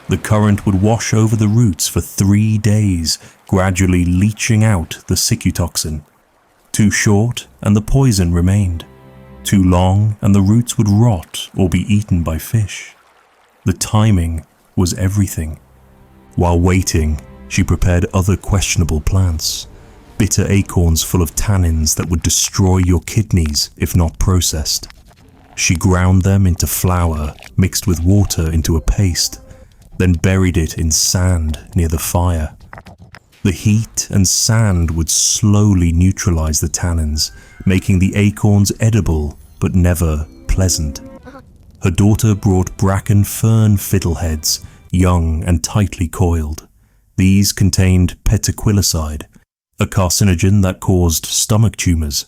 The current would wash over the roots for 3 days, gradually leaching out the sicutoxin. Too short, and the poison remained. Too long, and the roots would rot or be eaten by fish. The timing was everything. While waiting, she prepared other questionable plants, bitter acorns full of tannins that would destroy your kidneys if not processed. She ground them into flour, mixed with water into a paste, then buried it in sand near the fire. The heat and sand would slowly neutralize the tannins, making the acorns edible but never pleasant. Her daughter brought bracken fern fiddleheads, young and tightly coiled. These contained petaquilicide, a carcinogen that caused stomach tumors.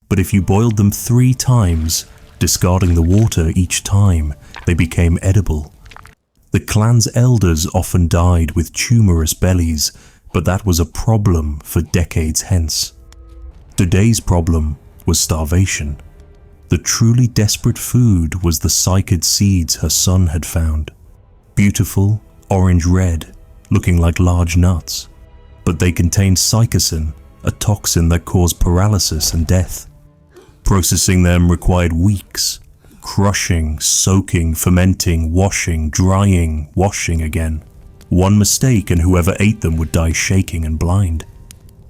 But if you boiled them 3 times, discarding the water each time, they became edible. The clan's elders often died with tumorous bellies, but that was a problem for decades hence. Today's problem was starvation. The truly desperate food was the cycad seeds her son had found. Beautiful, orange-red, looking like large nuts. But they contained psychosin, a toxin that caused paralysis and death. Processing them required weeks. Crushing, soaking, fermenting, washing, drying, washing again. One mistake and whoever ate them would die shaking and blind.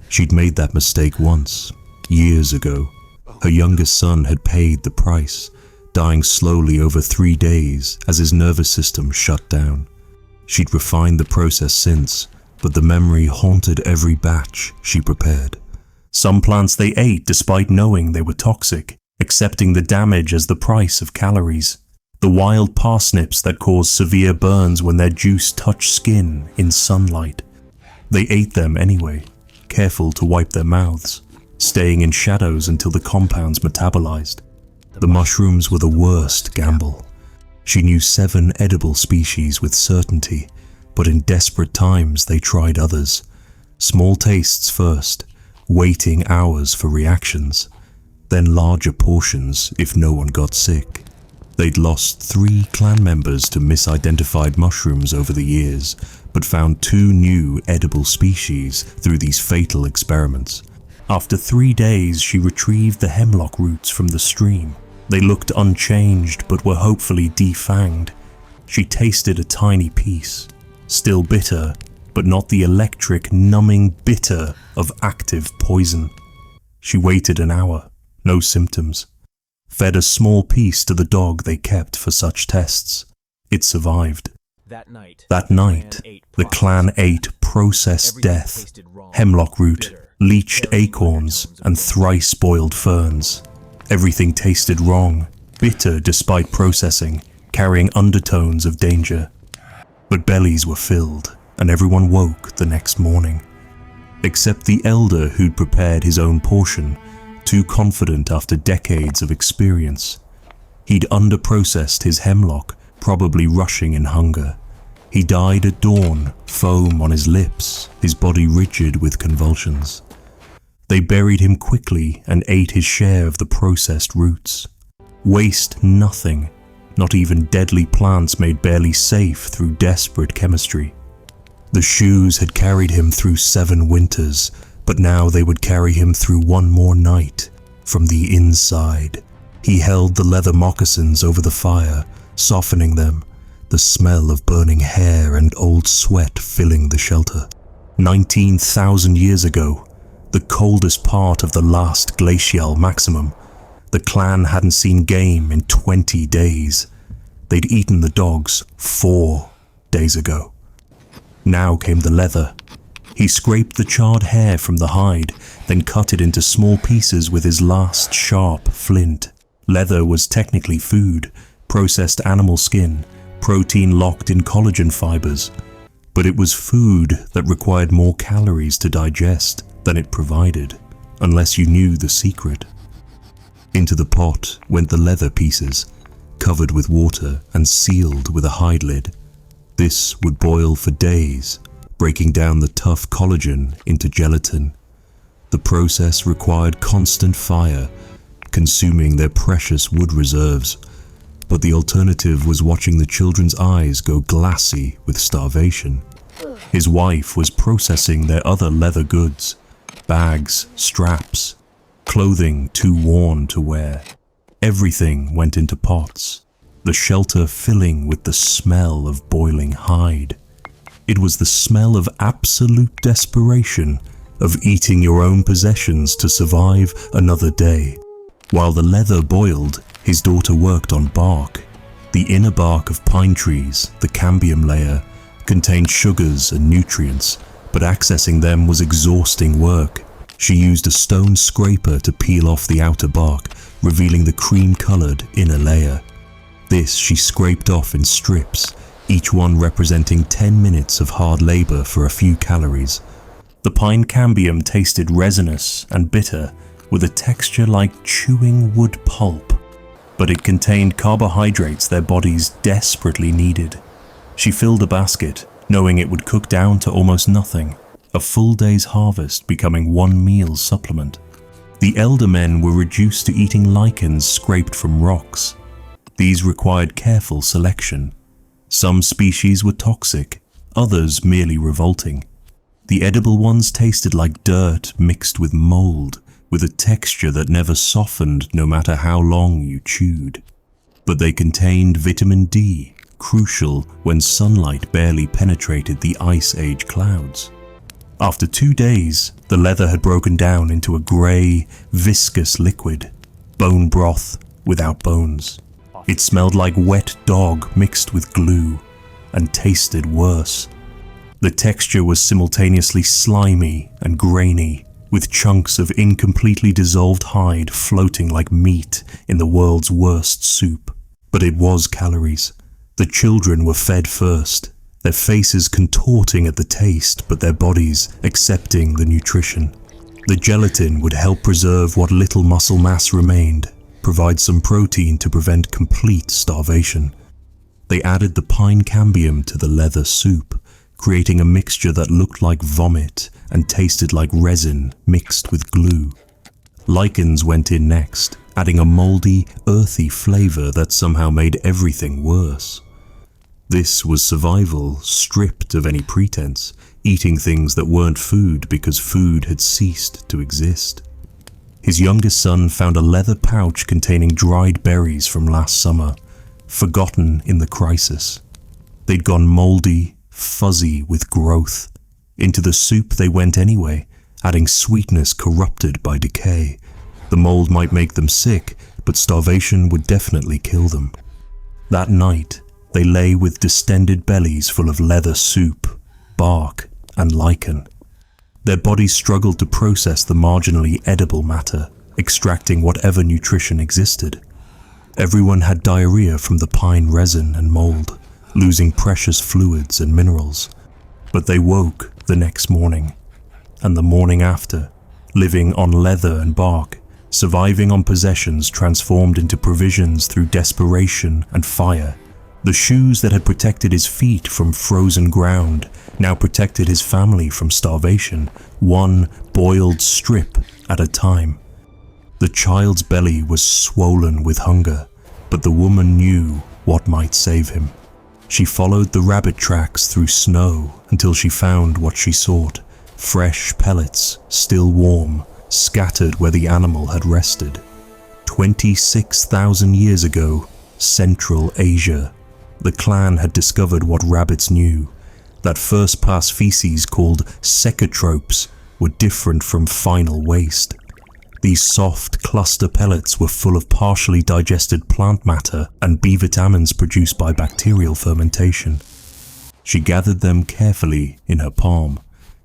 She'd made that mistake once, years ago. Her youngest son had paid the price, dying slowly over 3 days as his nervous system shut down. She'd refined the process since, but the memory haunted every batch she prepared. Some plants they ate despite knowing they were toxic, accepting the damage as the price of calories. The wild parsnips that caused severe burns when their juice touched skin in sunlight. They ate them anyway, careful to wipe their mouths, staying in shadows until the compounds metabolized. The mushrooms were the worst gamble. She knew 7 edible species with certainty, but in desperate times they tried others. Small tastes first, waiting hours for reactions, then larger portions if no one got sick. They'd lost 3 clan members to misidentified mushrooms over the years, but found 2 new edible species through these fatal experiments. After 3 days, she retrieved the hemlock roots from the stream. They looked unchanged, but were hopefully defanged. She tasted a tiny piece, still bitter, but not the electric, numbing bitter of active poison. She waited an hour, no symptoms. Fed a small piece to the dog they kept for such tests. It survived. That night, the clan ate processed death, hemlock root, Leached acorns and thrice boiled ferns. Everything tasted wrong, bitter despite processing, carrying undertones of danger. But bellies were filled, and everyone woke the next morning. Except the elder who'd prepared his own portion, too confident after decades of experience. He'd underprocessed his hemlock, probably rushing in hunger. He died at dawn, foam on his lips, his body rigid with convulsions. They buried him quickly and ate his share of the processed roots. Waste nothing, not even deadly plants made barely safe through desperate chemistry. The shoes had carried him through 7 winters, but now they would carry him through one more night, from the inside. He held the leather moccasins over the fire, softening them, the smell of burning hair and old sweat filling the shelter. 19,000 years ago, the coldest part of the last glacial maximum, the clan hadn't seen game in 20 days. They'd eaten the dogs 4 days ago. Now came the leather. He scraped the charred hair from the hide, then cut it into small pieces with his last sharp flint. Leather was technically food, processed animal skin, protein locked in collagen fibers. But it was food that required more calories to digest than it provided, unless you knew the secret. Into the pot went the leather pieces, covered with water and sealed with a hide lid. This would boil for days, breaking down the tough collagen into gelatin. The process required constant fire, consuming their precious wood reserves, but the alternative was watching the children's eyes go glassy with starvation. His wife was processing their other leather goods, bags, straps, clothing too worn to wear. Everything went into pots, the shelter filling with the smell of boiling hide. It was the smell of absolute desperation, of eating your own possessions to survive another day. While the leather boiled, his daughter worked on bark. The inner bark of pine trees, the cambium layer, contained sugars and nutrients, but accessing them was exhausting work. She used a stone scraper to peel off the outer bark, revealing the cream-colored inner layer. This she scraped off in strips, each one representing 10 minutes of hard labor for a few calories. The pine cambium tasted resinous and bitter, with a texture like chewing wood pulp, but it contained carbohydrates their bodies desperately needed. She filled a basket, knowing it would cook down to almost nothing, a full day's harvest becoming one meal's supplement. The elder men were reduced to eating lichens scraped from rocks. These required careful selection. Some species were toxic, others merely revolting. The edible ones tasted like dirt mixed with mold, with a texture that never softened no matter how long you chewed. But they contained vitamin D, crucial when sunlight barely penetrated the Ice Age clouds. After 2 days, the leather had broken down into a grey, viscous liquid, bone broth without bones. It smelled like wet dog mixed with glue, and tasted worse. The texture was simultaneously slimy and grainy, with chunks of incompletely dissolved hide floating like meat in the world's worst soup. But it was calories. The children were fed first, their faces contorting at the taste, but their bodies accepting the nutrition. The gelatin would help preserve what little muscle mass remained, provide some protein to prevent complete starvation. They added the pine cambium to the leather soup, creating a mixture that looked like vomit and tasted like resin mixed with glue. Lichens went in next, adding a moldy, earthy flavor that somehow made everything worse. This was survival stripped of any pretense, eating things that weren't food because food had ceased to exist. His youngest son found a leather pouch containing dried berries from last summer, forgotten in the crisis. They'd gone moldy, fuzzy with growth. Into the soup they went anyway, adding sweetness corrupted by decay. The mold might make them sick, but starvation would definitely kill them. That night, they lay with distended bellies full of leather soup, bark, and lichen. Their bodies struggled to process the marginally edible matter, extracting whatever nutrition existed. Everyone had diarrhea from the pine resin and mold, losing precious fluids and minerals. But they woke the next morning, and the morning after, living on leather and bark, surviving on possessions transformed into provisions through desperation and fire. The shoes that had protected his feet from frozen ground now protected his family from starvation, one boiled strip at a time. The child's belly was swollen with hunger, but the woman knew what might save him. She followed the rabbit tracks through snow until she found what she sought, fresh pellets, still warm, scattered where the animal had rested. 26,000 years ago, Central Asia. The clan had discovered what rabbits knew, that first-pass feces called secatropes were different from final waste. These soft cluster pellets were full of partially digested plant matter and B vitamins produced by bacterial fermentation. She gathered them carefully in her palm,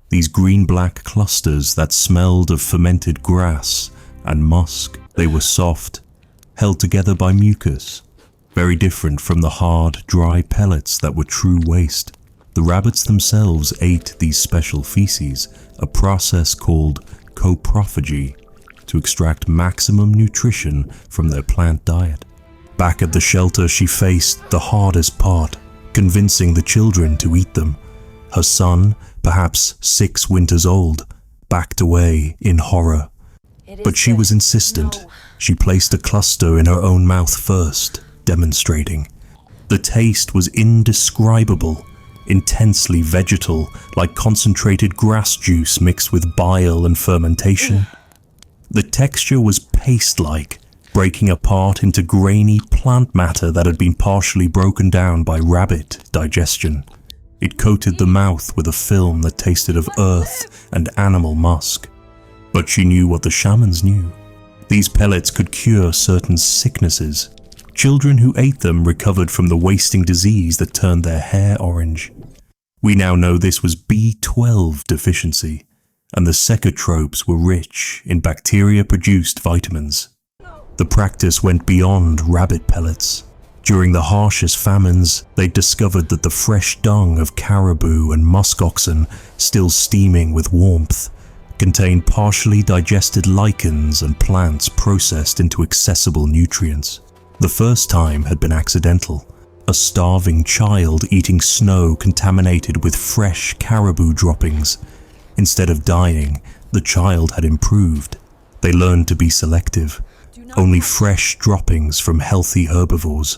these green-black clusters that smelled of fermented grass and musk. They were soft, held together by mucus, very different from the hard, dry pellets that were true waste. The rabbits themselves ate these special feces, a process called coprophagy, to extract maximum nutrition from their plant diet. Back at the shelter, she faced the hardest part, convincing the children to eat them. Her son, perhaps 6 winters old, backed away in horror. But she was insistent. No. She placed a cluster in her own mouth first, demonstrating. The taste was indescribable, intensely vegetal, like concentrated grass juice mixed with bile and fermentation. The texture was paste-like, breaking apart into grainy plant matter that had been partially broken down by rabbit digestion. It coated the mouth with a film that tasted of earth and animal musk. But she knew what the shamans knew. These pellets could cure certain sicknesses. Children who ate them recovered from the wasting disease that turned their hair orange. We now know this was B12 deficiency, and the secatropes were rich in bacteria-produced vitamins. The practice went beyond rabbit pellets. During the harshest famines, they discovered that the fresh dung of caribou and musk oxen, still steaming with warmth, contained partially digested lichens and plants processed into accessible nutrients. The first time had been accidental. A starving child eating snow contaminated with fresh caribou droppings. Instead of dying, the child had improved. They learned to be selective. Only fresh droppings from healthy herbivores,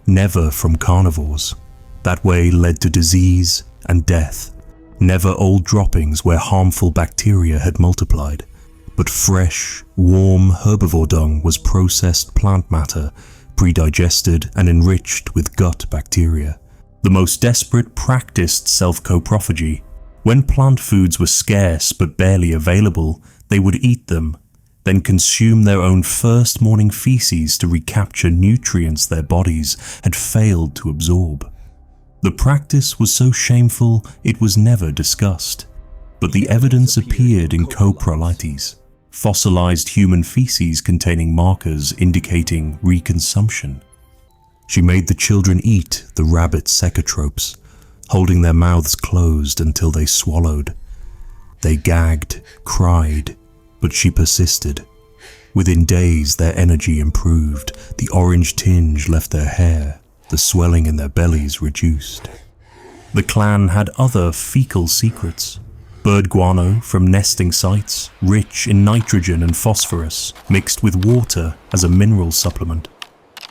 never from carnivores. That way led to disease and death. Never old droppings where harmful bacteria had multiplied, but fresh, warm herbivore dung was processed plant matter, pre-digested and enriched with gut bacteria. The most desperate practiced self-coprophagy. When plant foods were scarce but barely available, they would eat them, then consume their own first morning feces to recapture nutrients their bodies had failed to absorb. The practice was so shameful it was never discussed, but the evidence appeared in coprolites, fossilized human feces containing markers indicating reconsumption. She made the children eat the rabbit secatropes, holding their mouths closed until they swallowed. They gagged, cried, but she persisted. Within days, their energy improved, the orange tinge left their hair, the swelling in their bellies reduced. The clan had other fecal secrets. Bird guano from nesting sites, rich in nitrogen and phosphorus, mixed with water as a mineral supplement.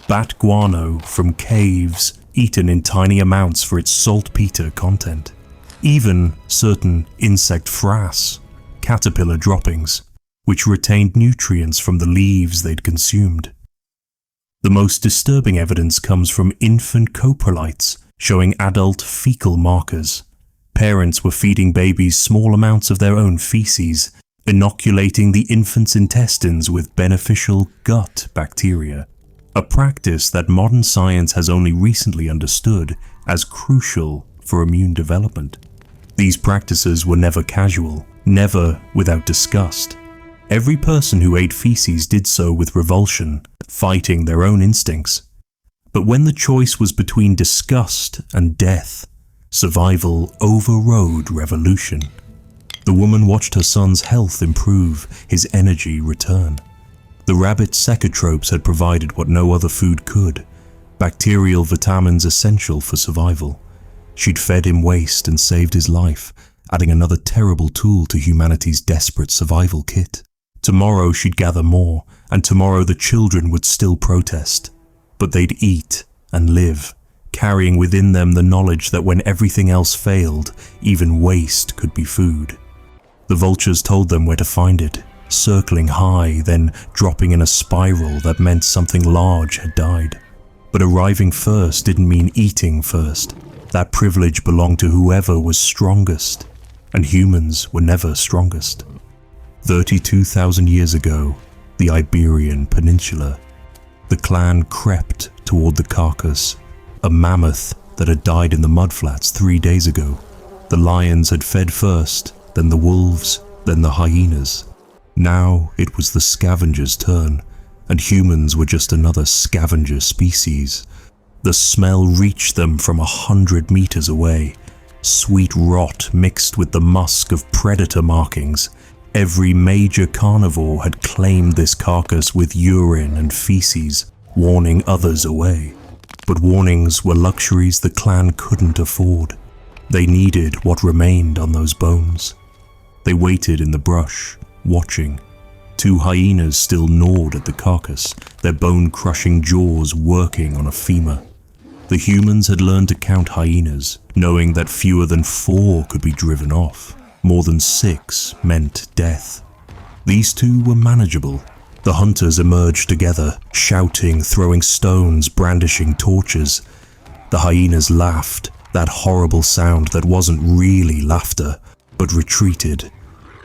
Bat guano from caves, eaten in tiny amounts for its saltpeter content. Even certain insect frass, caterpillar droppings, which retained nutrients from the leaves they'd consumed. The most disturbing evidence comes from infant coprolites, showing adult fecal markers. Parents were feeding babies small amounts of their own feces, inoculating the infant's intestines with beneficial gut bacteria, a practice that modern science has only recently understood as crucial for immune development. These practices were never casual, never without disgust. Every person who ate feces did so with revulsion, fighting their own instincts. But when the choice was between disgust and death, survival overrode revolution. The woman watched her son's health improve, his energy return. The rabbit's secotropes had provided what no other food could, bacterial vitamins essential for survival. She'd fed him waste and saved his life, adding another terrible tool to humanity's desperate survival kit. Tomorrow she'd gather more, and tomorrow the children would still protest. But they'd eat and live, carrying within them the knowledge that when everything else failed, even waste could be food. The vultures told them where to find it, circling high, then dropping in a spiral that meant something large had died. But arriving first didn't mean eating first. That privilege belonged to whoever was strongest, and humans were never strongest. 32,000 years ago, the Iberian Peninsula. The clan crept toward the carcass, a mammoth that had died in the mudflats 3 days ago. The lions had fed first, then the wolves, then the hyenas. Now it was the scavengers' turn, and humans were just another scavenger species. The smell reached them from 100 meters away. Sweet rot mixed with the musk of predator markings. Every major carnivore had claimed this carcass with urine and feces, warning others away. But warnings were luxuries the clan couldn't afford. They needed what remained on those bones. They waited in the brush, watching. 2 hyenas still gnawed at the carcass, their bone-crushing jaws working on a femur. The humans had learned to count hyenas, knowing that fewer than 4 could be driven off. More than 6 meant death. These 2 were manageable. The hunters emerged together, shouting, throwing stones, brandishing torches. The hyenas laughed, that horrible sound that wasn't really laughter, but retreated.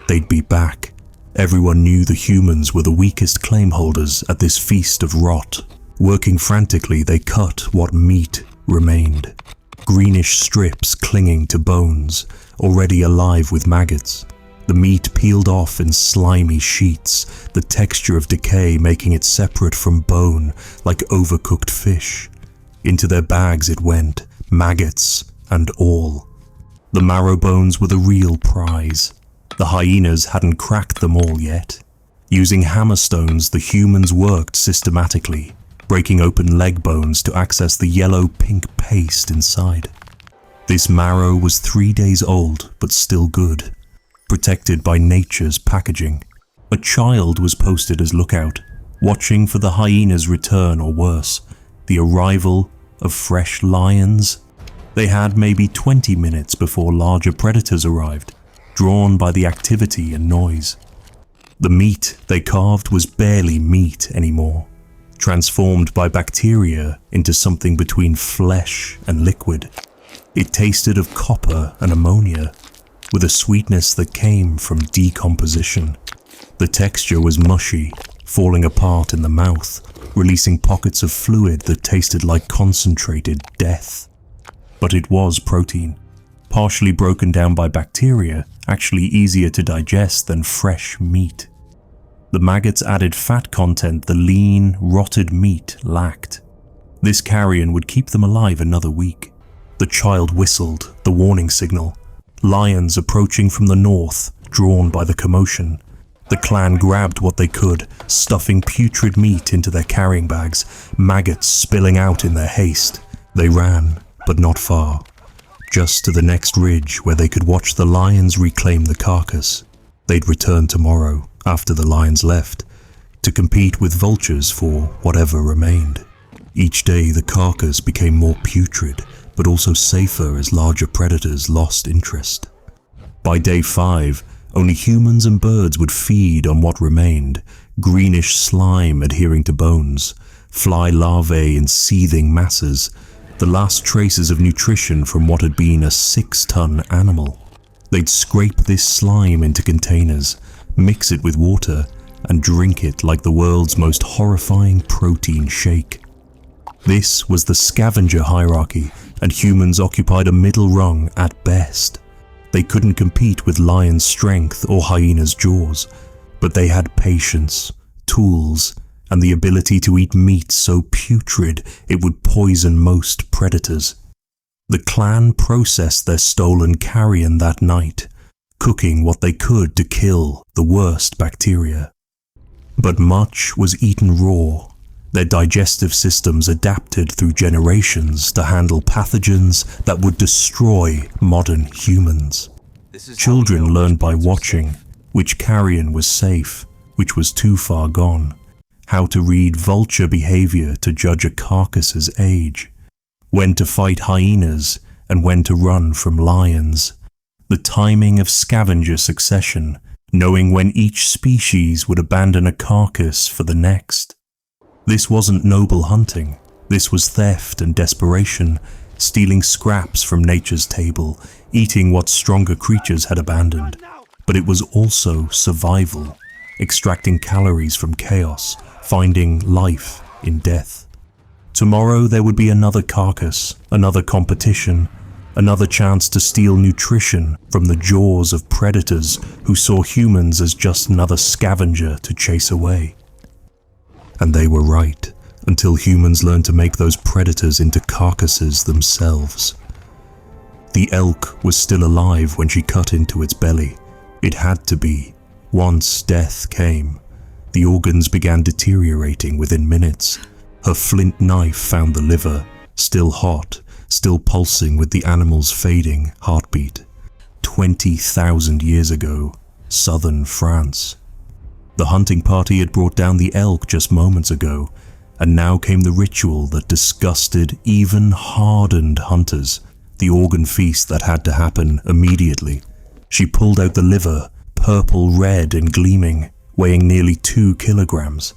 They'd be back. Everyone knew the humans were the weakest claim holders at this feast of rot. Working frantically, they cut what meat remained. Greenish strips clinging to bones, already alive with maggots. The meat peeled off in slimy sheets, the texture of decay making it separate from bone, like overcooked fish. Into their bags it went, maggots and all. The marrow bones were the real prize. The hyenas hadn't cracked them all yet. Using hammerstones, the humans worked systematically, breaking open leg bones to access the yellow-pink paste inside. This marrow was 3 days old, but still good, protected by nature's packaging. A child was posted as lookout, watching for the hyena's return or worse, the arrival of fresh lions. They had maybe 20 minutes before larger predators arrived, drawn by the activity and noise. The meat they carved was barely meat anymore, transformed by bacteria into something between flesh and liquid. It tasted of copper and ammonia, with a sweetness that came from decomposition. The texture was mushy, falling apart in the mouth, releasing pockets of fluid that tasted like concentrated death. But it was protein, partially broken down by bacteria, actually easier to digest than fresh meat. The maggots added fat content the lean, rotted meat lacked. This carrion would keep them alive another week. The child whistled, the warning signal. Lions approaching from the north, drawn by the commotion. The clan grabbed what they could, stuffing putrid meat into their carrying bags, maggots spilling out in their haste. They ran, but not far. Just to the next ridge where they could watch the lions reclaim the carcass. They'd return tomorrow, after the lions left, to compete with vultures for whatever remained. Each day the carcass became more putrid, but also safer as larger predators lost interest. By day 5, only humans and birds would feed on what remained, greenish slime adhering to bones, fly larvae in seething masses, the last traces of nutrition from what had been a 6-ton animal. They'd scrape this slime into containers, mix it with water, and drink it like the world's most horrifying protein shake. This was the scavenger hierarchy, and humans occupied a middle rung at best. They couldn't compete with lion's strength or hyena's jaws, but they had patience, tools, and the ability to eat meat so putrid it would poison most predators. The clan processed their stolen carrion that night, cooking what they could to kill the worst bacteria. But much was eaten raw. Their digestive systems adapted through generations to handle pathogens that would destroy modern humans. Children learned by watching which carrion was safe, which was too far gone, how to read vulture behavior to judge a carcass's age, when to fight hyenas and when to run from lions, the timing of scavenger succession, knowing when each species would abandon a carcass for the next. This wasn't noble hunting. This was theft and desperation, stealing scraps from nature's table, eating what stronger creatures had abandoned. But it was also survival, extracting calories from chaos, finding life in death. Tomorrow there would be another carcass, another competition, another chance to steal nutrition from the jaws of predators who saw humans as just another scavenger to chase away. And they were right, until humans learned to make those predators into carcasses themselves. The elk was still alive when she cut into its belly. It had to be. Once death came, the organs began deteriorating within minutes. Her flint knife found the liver, still hot, still pulsing with the animal's fading heartbeat. 20,000 years ago, southern France. The hunting party had brought down the elk just moments ago, and now came the ritual that disgusted even hardened hunters, the organ feast that had to happen immediately. She pulled out the liver, purple red and gleaming, weighing nearly 2 kilograms.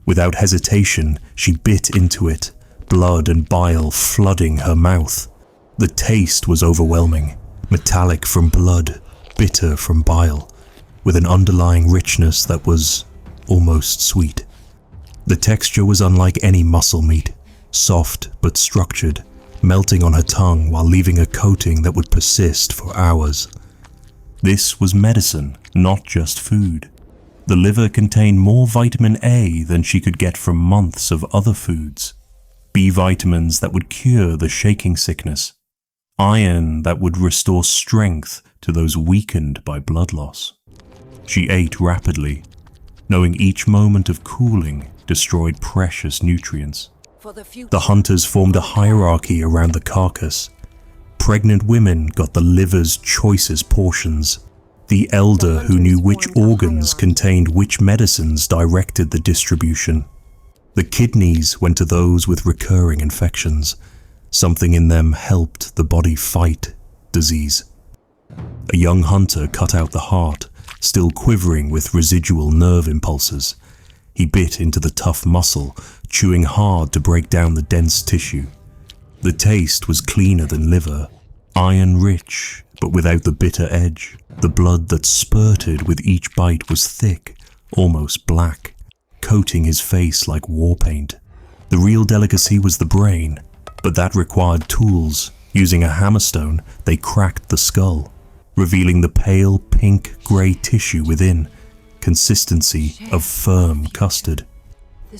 Without hesitation, she bit into it, blood and bile flooding her mouth. The taste was overwhelming, metallic from blood, bitter from bile, with an underlying richness that was almost sweet. The texture was unlike any muscle meat, soft but structured, melting on her tongue while leaving a coating that would persist for hours. This was medicine, not just food. The liver contained more vitamin A than she could get from months of other foods. B vitamins that would cure the shaking sickness. Iron that would restore strength to those weakened by blood loss. She ate rapidly, knowing each moment of cooling destroyed precious nutrients. The hunters formed a hierarchy around the carcass. Pregnant women got the liver's choicest portions. The elder who knew which organs contained which medicines directed the distribution. The kidneys went to those with recurring infections. Something in them helped the body fight disease. A young hunter cut out the heart, still quivering with residual nerve impulses. He bit into the tough muscle, chewing hard to break down the dense tissue. The taste was cleaner than liver, iron-rich, but without the bitter edge. The blood that spurted with each bite was thick, almost black, coating his face like war paint. The real delicacy was the brain, but that required tools. Using a hammerstone, they cracked the skull, revealing the pale pink-grey tissue within, consistency of firm custard.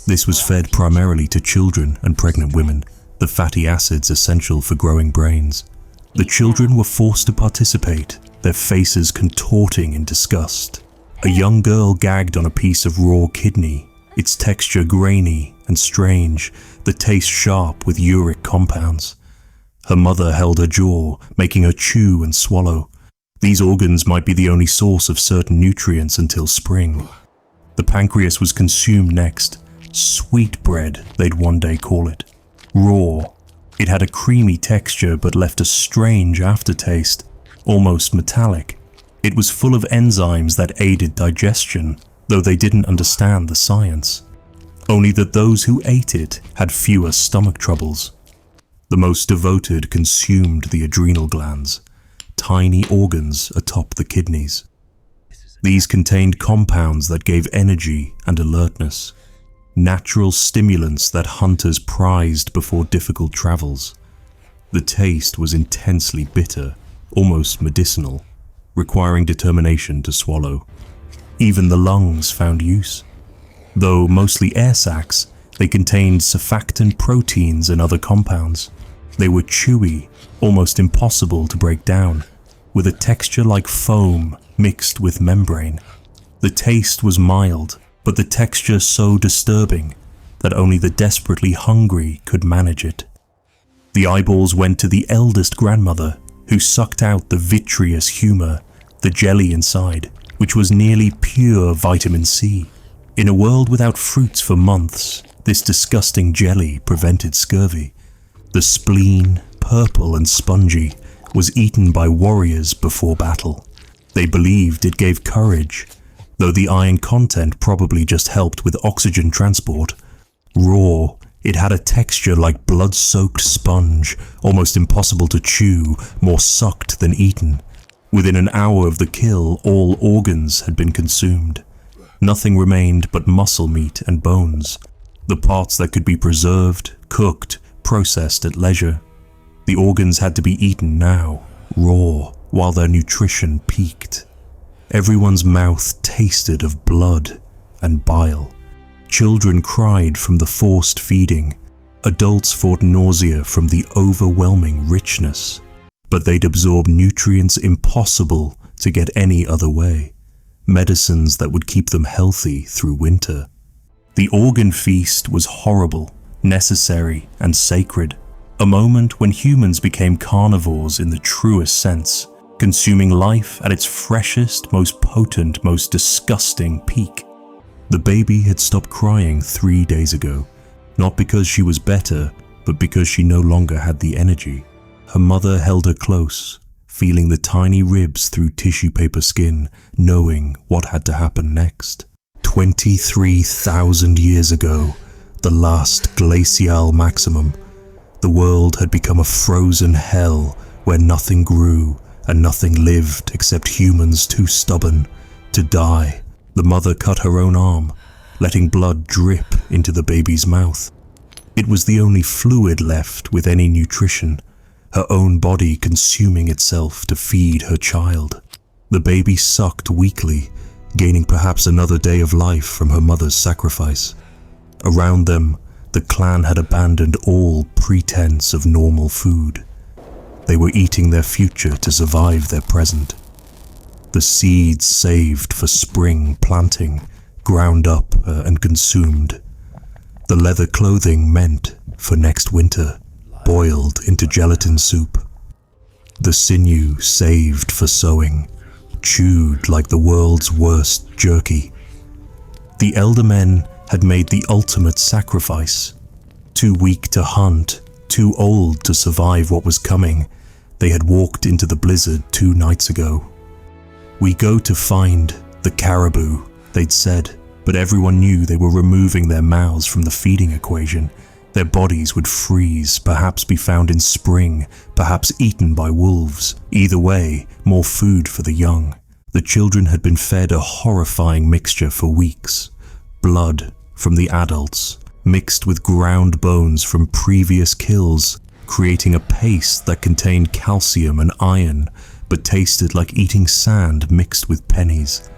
This was fed primarily to children and pregnant women, the fatty acids essential for growing brains. The children were forced to participate, their faces contorting in disgust. A young girl gagged on a piece of raw kidney, its texture grainy and strange, the taste sharp with uric compounds. Her mother held her jaw, making her chew and swallow. These organs might be the only source of certain nutrients until spring. The pancreas was consumed next. Sweetbread, they'd one day call it. Raw. It had a creamy texture but left a strange aftertaste, almost metallic. It was full of enzymes that aided digestion, though they didn't understand the science. Only that those who ate it had fewer stomach troubles. The most devoted consumed the adrenal glands, tiny organs atop the kidneys. These contained compounds that gave energy and alertness, natural stimulants that hunters prized before difficult travels. The taste was intensely bitter, almost medicinal, requiring determination to swallow. Even the lungs found use. Though mostly air sacs, they contained surfactant proteins and other compounds. They were chewy, almost impossible to break down, with a texture like foam mixed with membrane. The taste was mild, but the texture so disturbing that only the desperately hungry could manage it. The eyeballs went to the eldest grandmother, who sucked out the vitreous humor, the jelly inside, which was nearly pure vitamin C. In a world without fruits for months, this disgusting jelly prevented scurvy. The spleen, purple and spongy, was eaten by warriors before battle. They believed it gave courage, though the iron content probably just helped with oxygen transport. Raw, it had a texture like blood-soaked sponge, almost impossible to chew, more sucked than eaten. Within an hour of the kill, all organs had been consumed. Nothing remained but muscle meat and bones, the parts that could be preserved, cooked, processed at leisure. The organs had to be eaten now, raw, while their nutrition peaked. Everyone's mouth tasted of blood and bile. Children cried from the forced feeding. Adults fought nausea from the overwhelming richness. But they'd absorb nutrients impossible to get any other way. Medicines that would keep them healthy through winter. The organ feast was horrible, necessary, and sacred. A moment when humans became carnivores in the truest sense, consuming life at its freshest, most potent, most disgusting peak. The baby had stopped crying 3 days ago, not because she was better, but because she no longer had the energy. Her mother held her close, feeling the tiny ribs through tissue paper skin, knowing what had to happen next. 23,000 years ago, the last glacial maximum, the world had become a frozen hell where nothing grew and nothing lived except humans too stubborn to die. The mother cut her own arm, letting blood drip into the baby's mouth. It was the only fluid left with any nutrition, her own body consuming itself to feed her child. The baby sucked weakly, gaining perhaps another day of life from her mother's sacrifice. Around them, the clan had abandoned all pretense of normal food. They were eating their future to survive their present. The seeds saved for spring planting, ground up and consumed. The leather clothing meant for next winter, boiled into gelatin soup. The sinew saved for sewing, chewed like the world's worst jerky. The elder men had made the ultimate sacrifice. Too weak to hunt, too old to survive what was coming, they had walked into the blizzard 2 nights ago. "We go to find the caribou," they'd said, but everyone knew they were removing their mouths from the feeding equation. Their bodies would freeze, perhaps be found in spring, perhaps eaten by wolves. Either way, more food for the young. The children had been fed a horrifying mixture for weeks. Blood from the adults, mixed with ground bones from previous kills, creating a paste that contained calcium and iron, but tasted like eating sand mixed with pennies.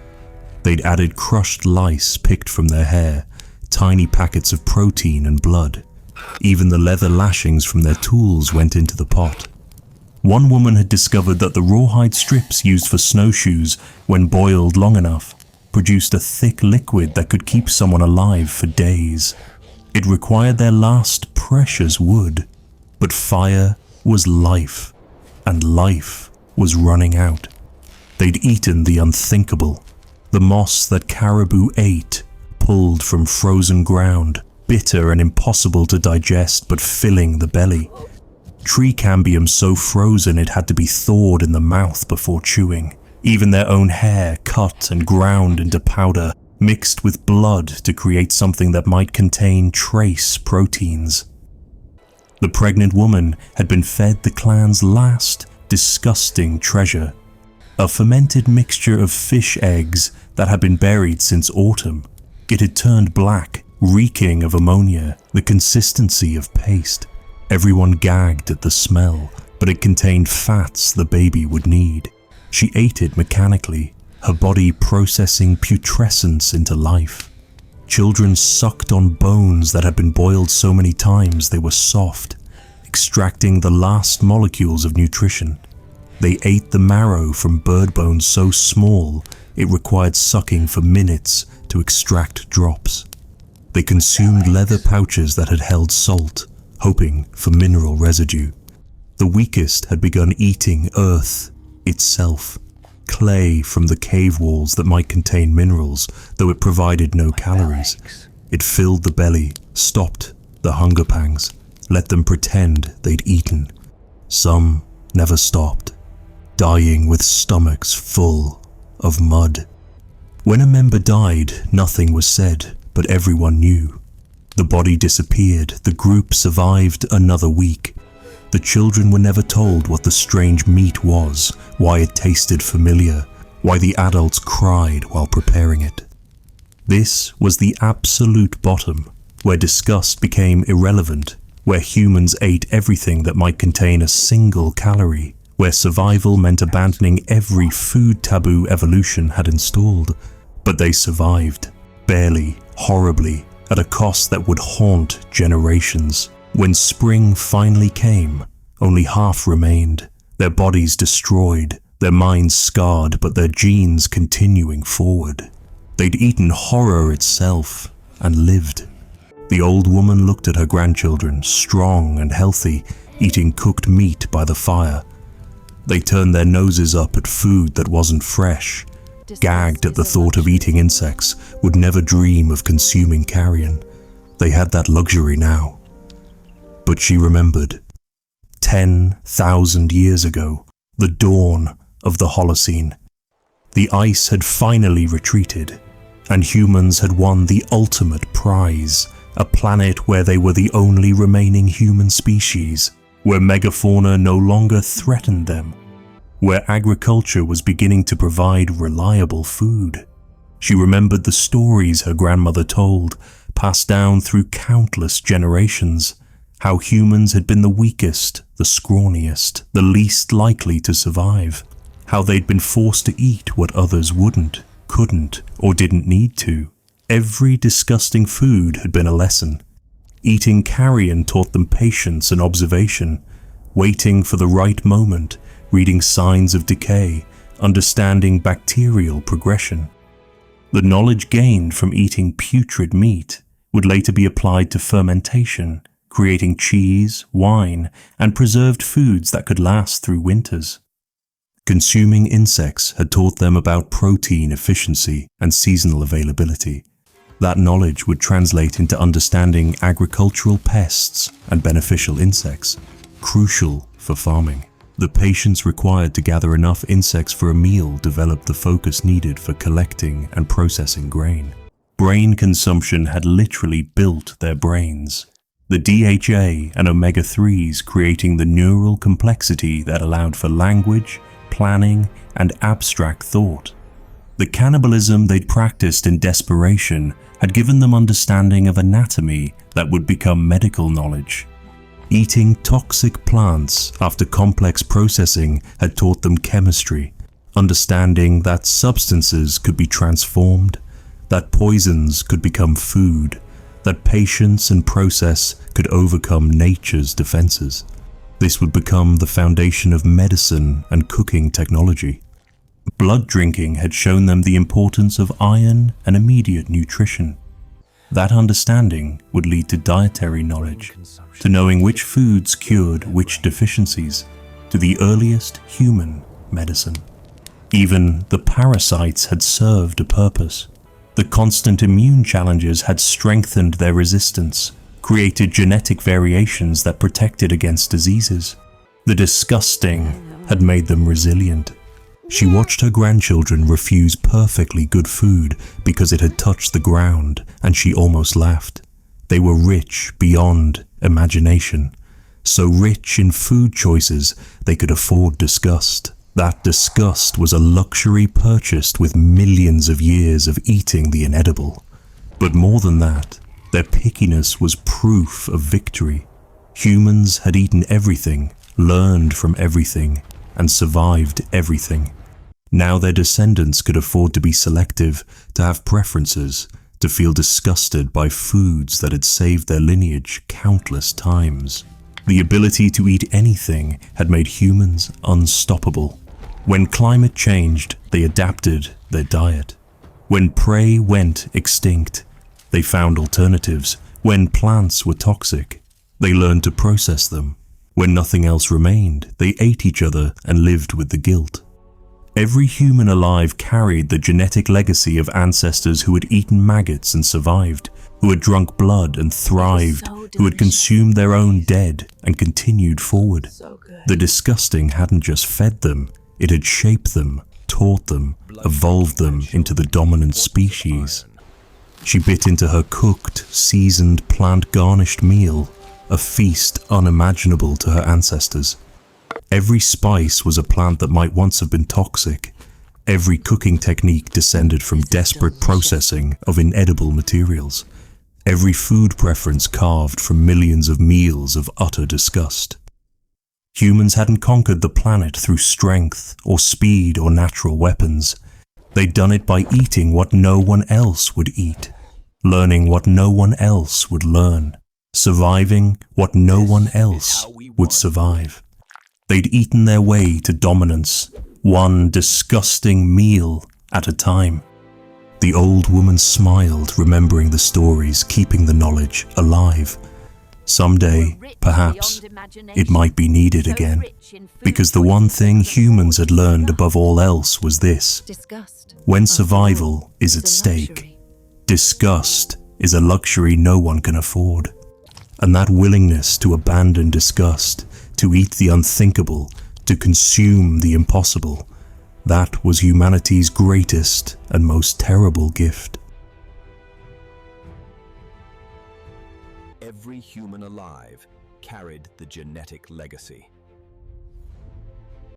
They'd added crushed lice picked from their hair, tiny packets of protein and blood. Even the leather lashings from their tools went into the pot. One woman had discovered that the rawhide strips used for snowshoes, when boiled long enough, produced a thick liquid that could keep someone alive for days. It required their last precious wood, but fire was life, and life was running out. They'd eaten the unthinkable, the moss that caribou ate, pulled from frozen ground, bitter and impossible to digest but filling the belly. Tree cambium so frozen it had to be thawed in the mouth before chewing. Even their own hair cut and ground into powder, mixed with blood to create something that might contain trace proteins. The pregnant woman had been fed the clan's last disgusting treasure, a fermented mixture of fish eggs that had been buried since autumn. It had turned black, reeking of ammonia, the consistency of paste. Everyone gagged at the smell, but it contained fats the baby would need. She ate it mechanically, her body processing putrescence into life. Children sucked on bones that had been boiled so many times they were soft, extracting the last molecules of nutrition. They ate the marrow from bird bones so small it required sucking for minutes to extract drops. They consumed leather pouches that had held salt, hoping for mineral residue. The weakest had begun eating earth itself, clay from the cave walls that might contain minerals, though it provided no calories. It filled the belly, stopped the hunger pangs, let them pretend they'd eaten. Some never stopped, dying with stomachs full of mud. When a member died, nothing was said, but everyone knew. The body disappeared, the group survived another week. The children were never told what the strange meat was, why it tasted familiar, why the adults cried while preparing it. This was the absolute bottom, where disgust became irrelevant, where humans ate everything that might contain a single calorie, where survival meant abandoning every food taboo evolution had installed. But they survived, barely, horribly, at a cost that would haunt generations. When spring finally came, only half remained, their bodies destroyed, their minds scarred, but their genes continuing forward. They'd eaten horror itself and lived. The old woman looked at her grandchildren, strong and healthy, eating cooked meat by the fire. They turned their noses up at food that wasn't fresh, gagged at the thought of eating insects, would never dream of consuming carrion. They had that luxury now. But she remembered. 10,000 years ago, the dawn of the Holocene. The ice had finally retreated, and humans had won the ultimate prize, a planet where they were the only remaining human species, where megafauna no longer threatened them, where agriculture was beginning to provide reliable food. She remembered the stories her grandmother told, passed down through countless generations, how humans had been the weakest, the scrawniest, the least likely to survive, how they'd been forced to eat what others wouldn't, couldn't, or didn't need to. Every disgusting food had been a lesson. Eating carrion taught them patience and observation, waiting for the right moment, reading signs of decay, understanding bacterial progression. The knowledge gained from eating putrid meat would later be applied to fermentation, creating cheese, wine, and preserved foods that could last through winters. Consuming insects had taught them about protein efficiency and seasonal availability. That knowledge would translate into understanding agricultural pests and beneficial insects, crucial for farming. The patience required to gather enough insects for a meal developed the focus needed for collecting and processing grain. Brain consumption had literally built their brains. The DHA and omega-3s creating the neural complexity that allowed for language, planning, and abstract thought. The cannibalism they'd practiced in desperation had given them understanding of anatomy that would become medical knowledge. Eating toxic plants after complex processing had taught them chemistry, understanding that substances could be transformed, that poisons could become food, that patience and process could overcome nature's defenses. This would become the foundation of medicine and cooking technology. Blood drinking had shown them the importance of iron and immediate nutrition. That understanding would lead to dietary knowledge, to knowing which foods cured which deficiencies, to the earliest human medicine. Even the parasites had served a purpose. The constant immune challenges had strengthened their resistance, created genetic variations that protected against diseases. The disgusting had made them resilient. She watched her grandchildren refuse perfectly good food because it had touched the ground, and she almost laughed. They were rich beyond imagination, so rich in food choices they could afford disgust. That disgust was a luxury purchased with millions of years of eating the inedible. But more than that, their pickiness was proof of victory. Humans had eaten everything, learned from everything, and survived everything. Now their descendants could afford to be selective, to have preferences, to feel disgusted by foods that had saved their lineage countless times. The ability to eat anything had made humans unstoppable. When climate changed, they adapted their diet. When prey went extinct, they found alternatives. When plants were toxic, they learned to process them. When nothing else remained, they ate each other and lived with the guilt. Every human alive carried the genetic legacy of ancestors who had eaten maggots and survived, who had drunk blood and thrived, who had consumed their own dead and continued forward. The disgusting hadn't just fed them, it had shaped them, taught them, evolved them into the dominant species. She bit into her cooked, seasoned, plant-garnished meal, a feast unimaginable to her ancestors. Every spice was a plant that might once have been toxic. Every cooking technique descended from desperate processing of inedible materials. Every food preference carved from millions of meals of utter disgust. Humans hadn't conquered the planet through strength or speed or natural weapons. They'd done it by eating what no one else would eat, learning what no one else would learn, surviving what no one else would survive. They'd eaten their way to dominance, one disgusting meal at a time. The old woman smiled, remembering the stories, keeping the knowledge alive. Someday, perhaps, it might be needed again, because the one thing humans had learned above all else was this: when survival is at stake, disgust is a luxury no one can afford. And that willingness to abandon disgust, to eat the unthinkable, to consume the impossible, that was humanity's greatest and most terrible gift. Every human alive carried the genetic legacy.